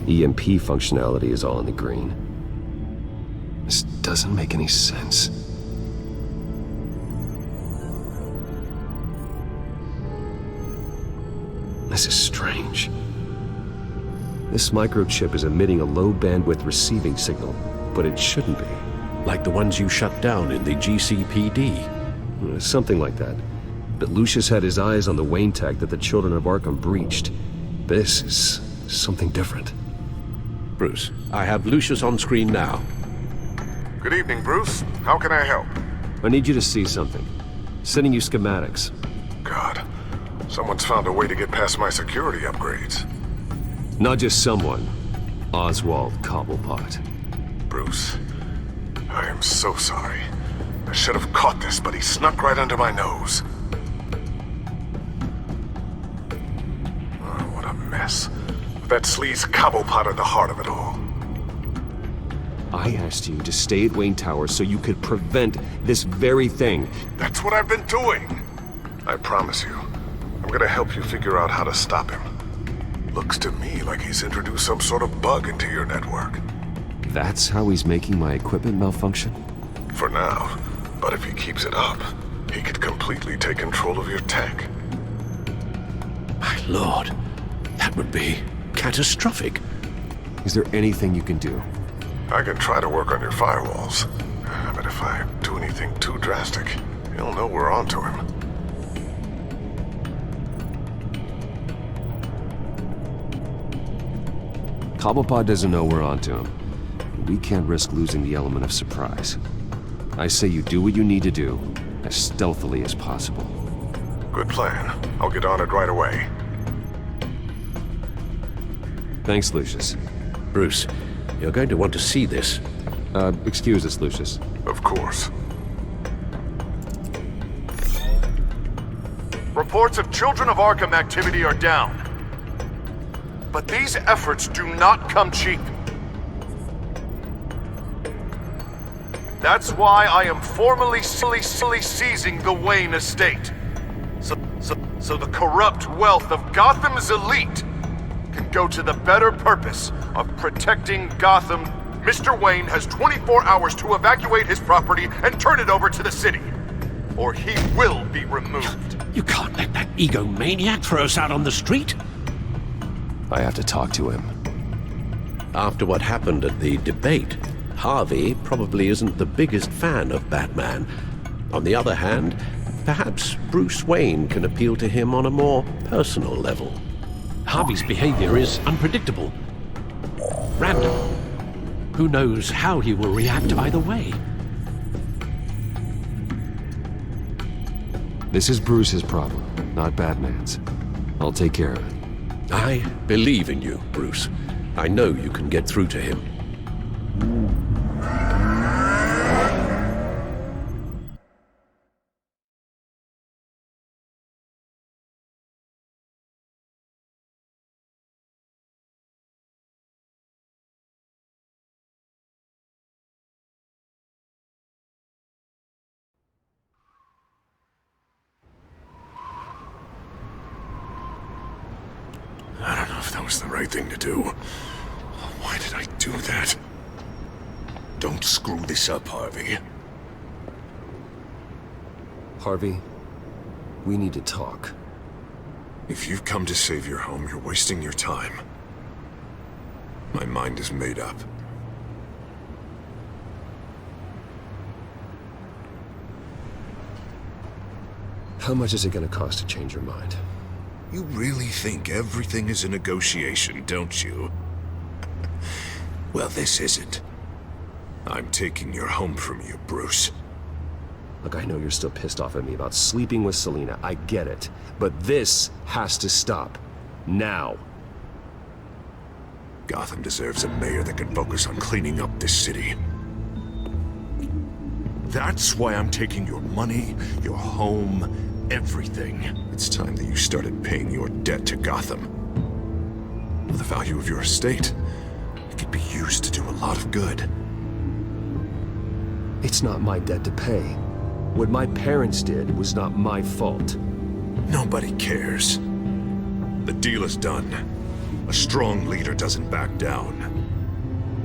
EMP functionality is all in the green. This doesn't make any sense. This is strange. This microchip is emitting a low bandwidth receiving signal, but it shouldn't be. Like the ones you shut down in the GCPD. Something like that. But Lucius had his eyes on the Wayne tech that the children of Arkham breached. This is something different. Bruce, I have Lucius on screen now. Good evening, Bruce. How can I help? I need you to see something. Sending you schematics. God, someone's found a way to get past my security upgrades. Not just someone. Oswald Cobblepot. Bruce, I am so sorry. I should have caught this, but he snuck right under my nose. Oh, what a mess. That sleaze Cobblepot at the heart of it all. I asked you to stay at Wayne Towers so you could prevent this very thing. That's what I've been doing. I promise you, I'm gonna help you figure out how to stop him. Looks to me like he's introduced some sort of bug into your network. That's how he's making my equipment malfunction? For now. But if he keeps it up, he could completely take control of your tech. My lord, that would be catastrophic. Is there anything you can do? I can try to work on your firewalls. But if I do anything too drastic, he'll know we're onto him. Cobblepot doesn't know we're onto him. We can't risk losing the element of surprise. I say you do what you need to do, as stealthily as possible. Good plan. I'll get on it right away. Thanks, Lucius. Bruce, you're going to want to see this. Excuse us, Lucius. Of course. Reports of Children of Arkham activity are down. But these efforts do not come cheap. That's why I am formally seizing the Wayne estate. So the corrupt wealth of Gotham's elite can go to the better purpose of protecting Gotham. Mr. Wayne has 24 hours to evacuate his property and turn it over to the city, or he will be removed. You can't let that egomaniac throw us out on the street. I have to talk to him. After what happened at the debate, Harvey probably isn't the biggest fan of Batman. On the other hand, perhaps Bruce Wayne can appeal to him on a more personal level. Harvey's behavior is unpredictable. Random. Who knows how he will react either way? This is Bruce's problem, not Batman's. I'll take care of it. I believe in you, Bruce. I know you can get through to him. I don't know if that was the right thing to do. Why did I do that? Don't screw this up, Harvey. Harvey, we need to talk. If you've come to save your home, you're wasting your time. My mind is made up. How much is it going to cost to change your mind? You really think everything is a negotiation, don't you? Well, this isn't. I'm taking your home from you, Bruce. Look, I know you're still pissed off at me about sleeping with Selina. I get it. But this has to stop. Now. Gotham deserves a mayor that can focus on cleaning up this city. That's why I'm taking your money, your home, everything. It's time that you started paying your debt to Gotham. For the value of your estate, it could be used to do a lot of good. It's not my debt to pay. What my parents did was not my fault. Nobody cares. The deal is done. A strong leader doesn't back down.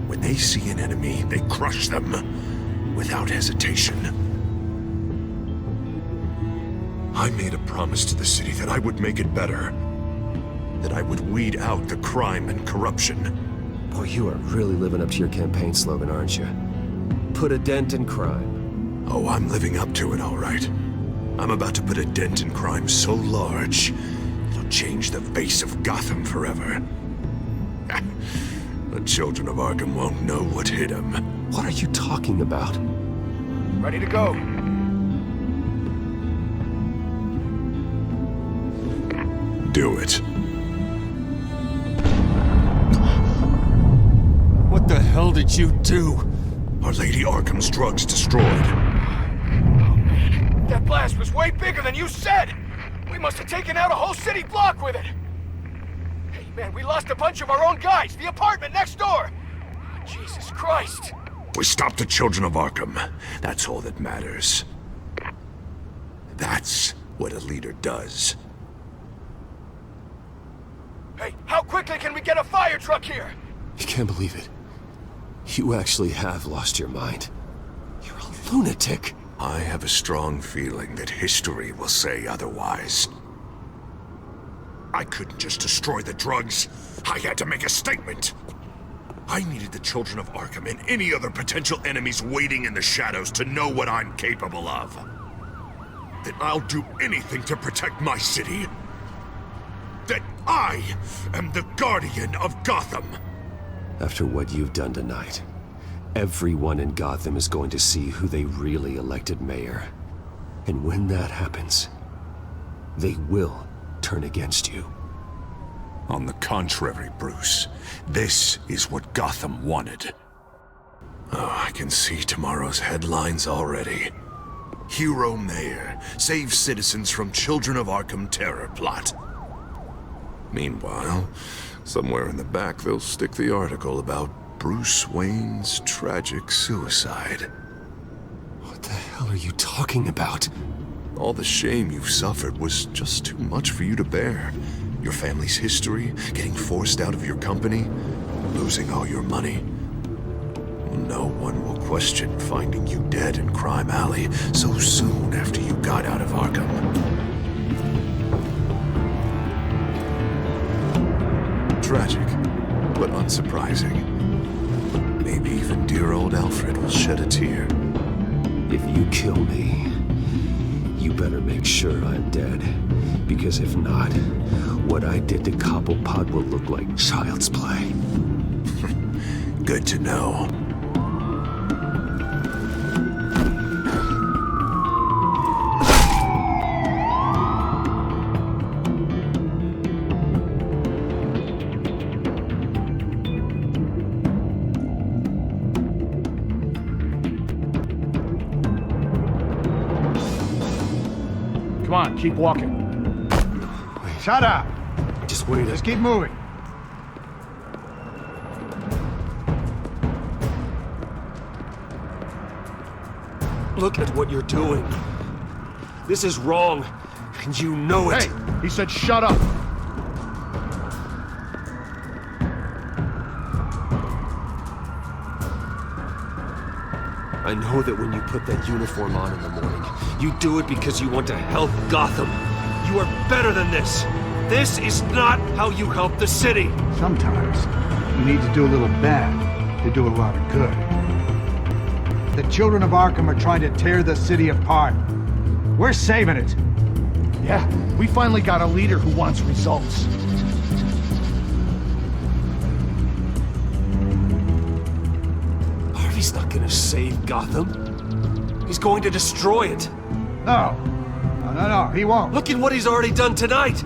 When they see an enemy, they crush them without hesitation. I made a promise to the city that I would make it better. That I would weed out the crime and corruption. Boy, you are really living up to your campaign slogan, aren't you? Put a dent in crime. Oh, I'm living up to it, all right. I'm about to put a dent in crime so large, it'll change the face of Gotham forever. The children of Arkham won't know what hit them. What are you talking about? Ready to go. Do it. What the hell did you do? Are Lady Arkham's drugs destroyed? That blast was way bigger than you said! We must have taken out a whole city block with it! Hey man, we lost a bunch of our own guys! The apartment next door! Jesus Christ! We stopped the children of Arkham. That's all that matters. That's what a leader does. Hey, how quickly can we get a fire truck here? I can't believe it. You actually have lost your mind. You're a lunatic. I have a strong feeling that history will say otherwise. I couldn't just destroy the drugs. I had to make a statement. I needed the children of Arkham and any other potential enemies waiting in the shadows to know what I'm capable of. That I'll do anything to protect my city. That I am the guardian of Gotham. After what you've done tonight, everyone in Gotham is going to see who they really elected mayor. And when that happens, they will turn against you. On the contrary, Bruce, this is what Gotham wanted. Oh, I can see tomorrow's headlines already. Hero Mayor saves citizens from Children of Arkham terror plot. Meanwhile, somewhere in the back they'll stick the article about Bruce Wayne's tragic suicide. What the hell are you talking about? All the shame you've suffered was just too much for you to bear. Your family's history, getting forced out of your company, losing all your money. No one will question finding you dead in Crime Alley so soon after you got out of Arkham. Tragic, but unsurprising. Maybe even dear old Alfred will shed a tear. If you kill me, you better make sure I'm dead. Because if not, what I did to Cobblepot will look like child's play. Good to know. Come on, keep walking. Shut up! Just wait. Just keep moving. Look at what you're doing. This is wrong, and you know it. Hey, he said shut up. I know that when you put that uniform on in the morning, you do it because you want to help Gotham. You are better than this. This is not how you help the city. Sometimes you need to do a little bad to do a lot of good. The children of Arkham are trying to tear the city apart. We're saving it. Yeah, we finally got a leader who wants results. Harvey's not gonna save Gotham. He's going to destroy it. No, he won't. Look at what he's already done tonight.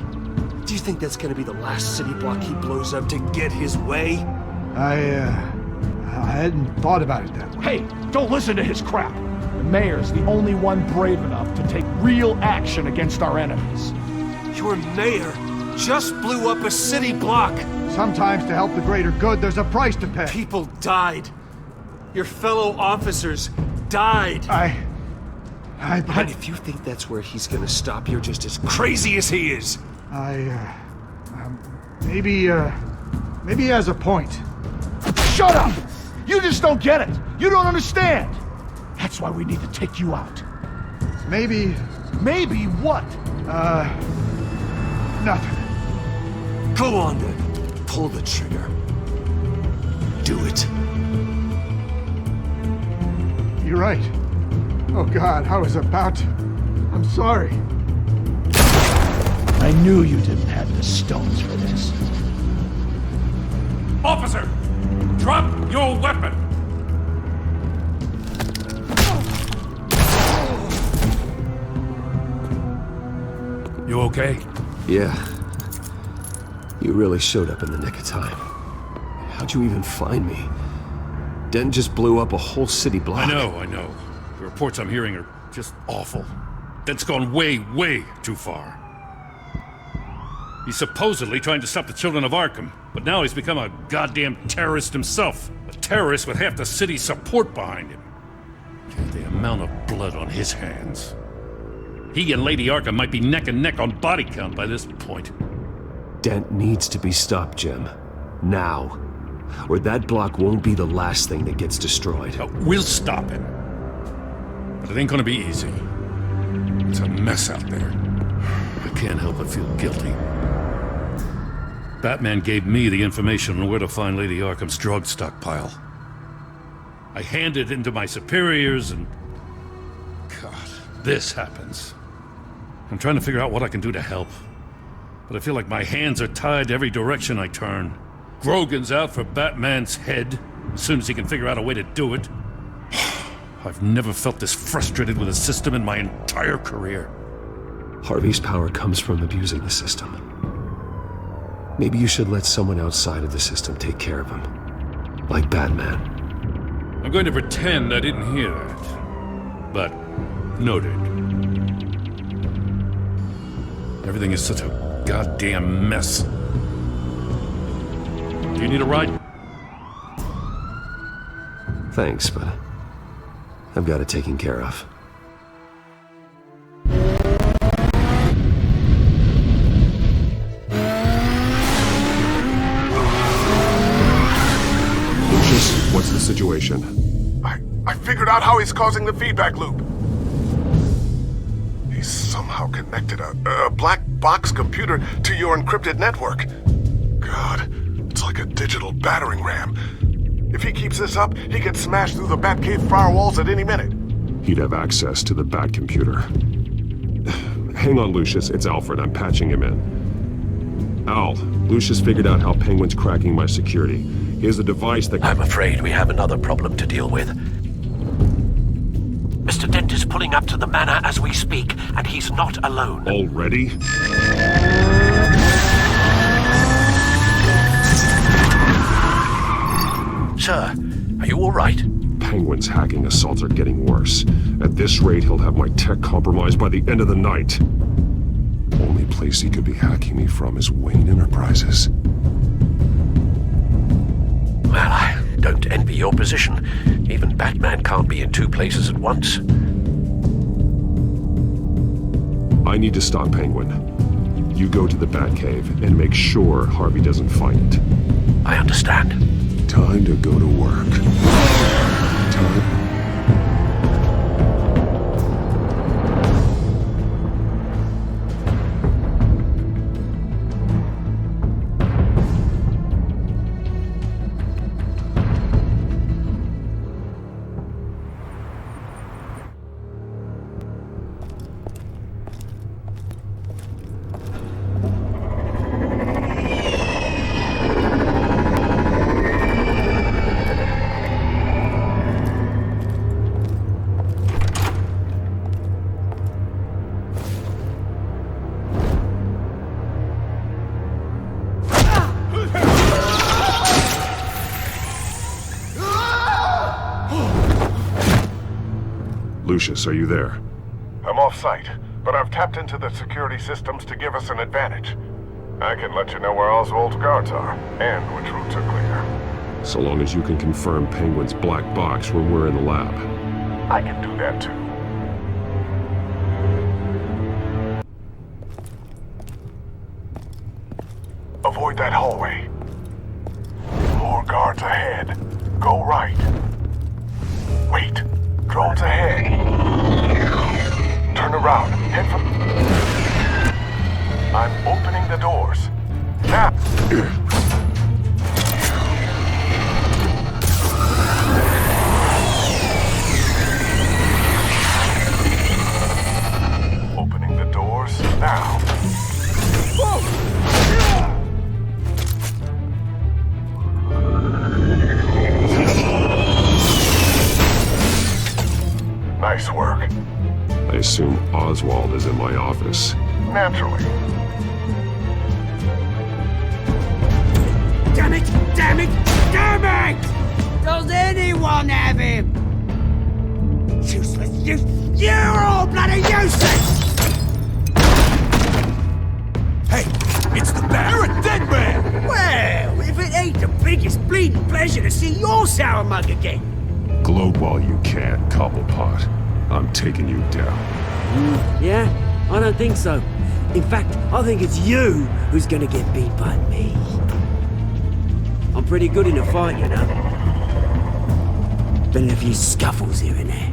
Do you think that's gonna be the last city block he blows up to get his way? I hadn't thought about it that way. Hey, don't listen to his crap. The mayor's the only one brave enough to take real action against our enemies. Your mayor just blew up a city block. Sometimes to help the greater good, there's a price to pay. People died. Your fellow officers died. And if you think that's where he's gonna stop, you're just as crazy as he is. Maybe he has a point. Shut up! You just don't get it. You don't understand. That's why we need to take you out. Maybe what? Nothing. Go on then. Pull the trigger. Do it. You're right. Oh God, I was about to. I'm sorry. I knew you didn't have the stones for this. Officer! Drop your weapon! You okay? Yeah. You really showed up in the nick of time. How'd you even find me? Den just blew up a whole city block. I know. The reports I'm hearing are just awful. Den's gone way, way too far. He's supposedly trying to stop the children of Arkham, but now he's become a goddamn terrorist himself. A terrorist with half the city's support behind him. The amount of blood on his hands. He and Lady Arkham might be neck and neck on body count by this point. Dent needs to be stopped, Jim. Now. Or that block won't be the last thing that gets destroyed. We'll stop him. But it ain't gonna be easy. It's a mess out there. I can't help but feel guilty. Batman gave me the information on where to find Lady Arkham's drug stockpile. I handed it into my superiors and... God, this happens. I'm trying to figure out what I can do to help. But I feel like my hands are tied every direction I turn. Grogan's out for Batman's head, as soon as he can figure out a way to do it. I've never felt this frustrated with a system in my entire career. Harvey's power comes from abusing the system. Maybe you should let someone outside of the system take care of him. Like Batman. I'm going to pretend I didn't hear that. But, noted. Everything is such a goddamn mess. Do you need a ride? Thanks, but I've got it taken care of. What's the situation? I figured out how he's causing the feedback loop. He's somehow connected a black box computer to your encrypted network. God, it's like a digital battering ram. If he keeps this up, he could smash through the Batcave firewalls at any minute. He'd have access to the Bat computer. Hang on, Lucius. It's Alfred. I'm patching him in. Al, Lucius figured out how Penguin's cracking my security. He has a device that... I'm afraid we have another problem to deal with. Mr. Dent is pulling up to the manor as we speak, and he's not alone. Already? Sir, are you all right? Penguin's hacking assaults are getting worse. At this rate, he'll have my tech compromised by the end of the night. Only place he could be hacking me from is Wayne Enterprises. Well, I don't envy your position. Even Batman can't be in two places at once. I need to stop Penguin. You go to the Batcave and make sure Harvey doesn't find it. I understand. Time to go to work. Time... Lucius, are you there? I'm off-site, but I've tapped into the security systems to give us an advantage. I can let you know where Oswald's guards are, and which routes are clear. So long as you can confirm Penguin's black box when we're in the lab. I can do that too. Avoid that hallway. More guards ahead. Go right. Wait. Drones ahead. Turn around. Head for... I'm opening the doors. Now! Opening the doors now. Nice work. I assume Oswald is in my office. naturally. Damn it! Damn it! Damn it! Does anyone have him? Useless! You're all bloody useless! Hey, it's the bat. You're a dead man! Well, if it ain't the biggest bleeding pleasure to see your sour mug again. Gloat while you can, Cobblepot. I'm taking you down. Yeah? I don't think so. In fact, I think it's you who's gonna get beat by me. I'm pretty good in a fight, you know. Been in a few scuffles here and there.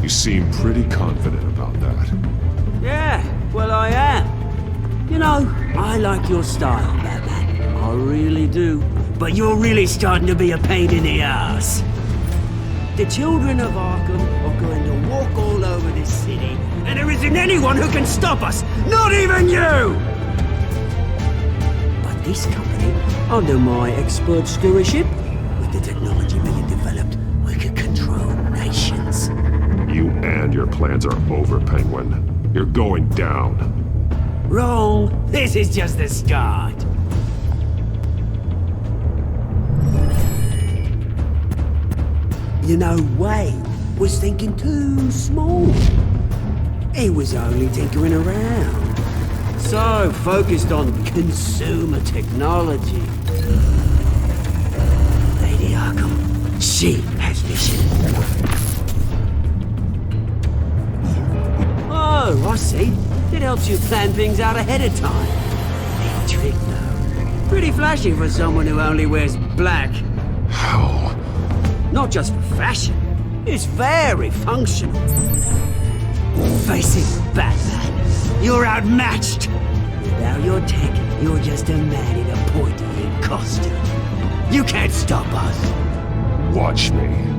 You seem pretty confident about that. Yeah, well I am. You know, I like your style, Batman. I really do. But you're really starting to be a pain in the ass. The children of Arkham are going to walk all over this city, and there isn't anyone who can stop us, not even you! But this company, under my expert stewardship, with the technology being developed, we could control nations. You and your plans are over, Penguin. You're going down. Wrong. This is just the start. You know, Wayne was thinking too small. He was only tinkering around. So focused on consumer technology. Lady Arkham, she has vision. Oh, I see. It helps you plan things out ahead of time. Neat trick, though. Pretty flashy for someone who only wears black. How? Not just for fashion. It's very functional. Face it, Batman. You're outmatched. Without your tech, you're just a man in a pointy-head costume. You can't stop us. Watch me.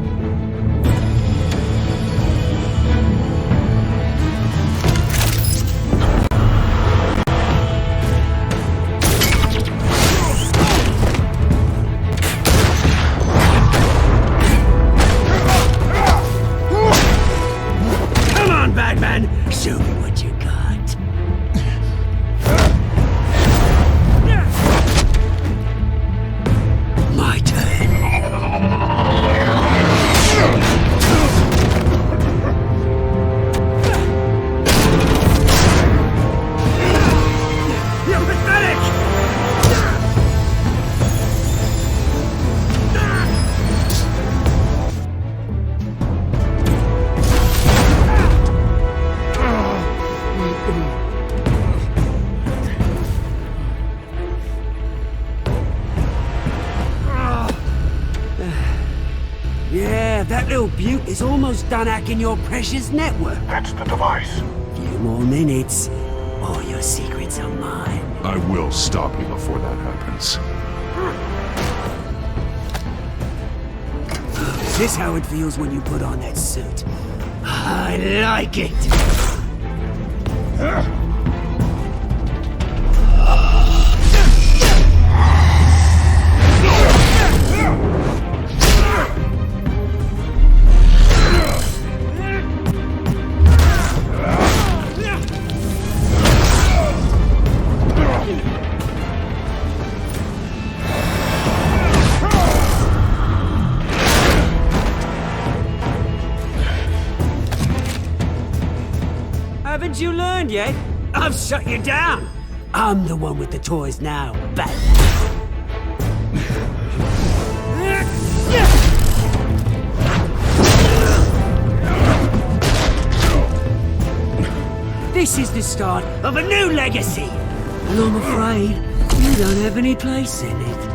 Show me what you got. My turn. You're pathetic! That little beaut is almost done hacking your precious network. That's the device. Few more minutes, all your secrets are mine. I will stop you before that happens. Is this how it feels when you put on that suit? I like it! Haven't you learned yet? I've shut you down. I'm the one with the toys now, Batman. This is the start of a new legacy, and I'm afraid you don't have any place in it.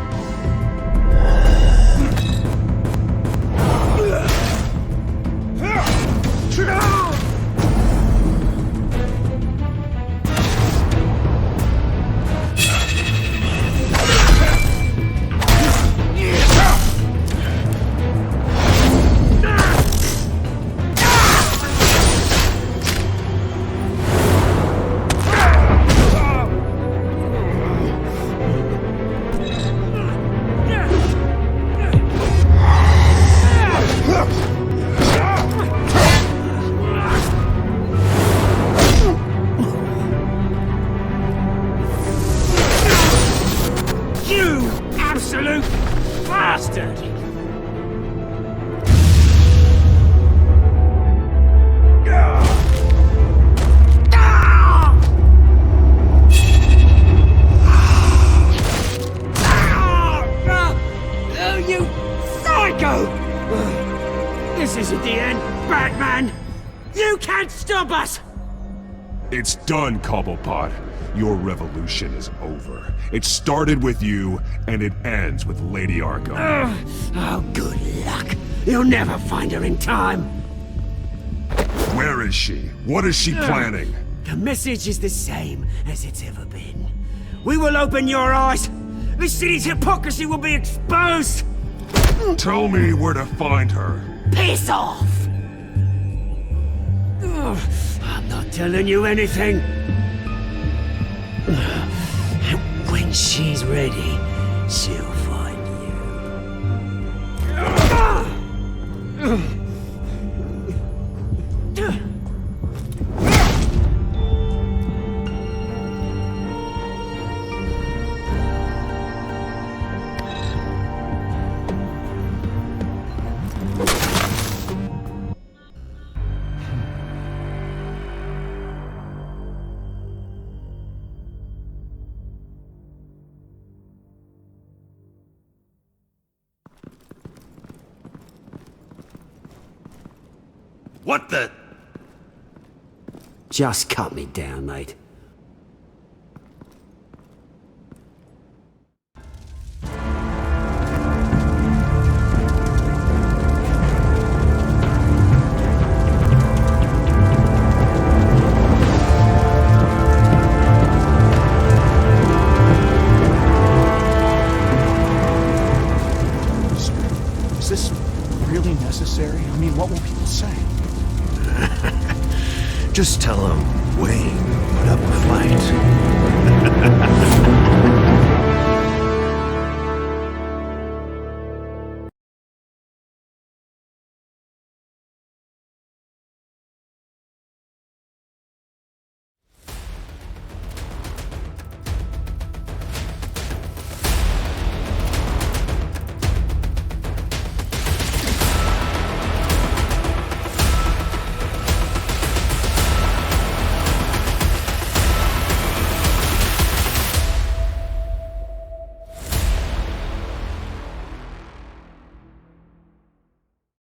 absolute bastard! You psycho! This isn't the end, Batman! You can't stop us! It's done, Cobblepot. Your revolution is over. It started with you, and it ends with Lady Arkham. Oh, good luck. You'll never find her in time. Where is she? What is she planning? The message is the same as it's ever been. We will open your eyes. The city's hypocrisy will be exposed. Tell me where to find her. Piss off! I'm not telling you anything. When she's ready, she'll find you. What the? Just cut me down, mate.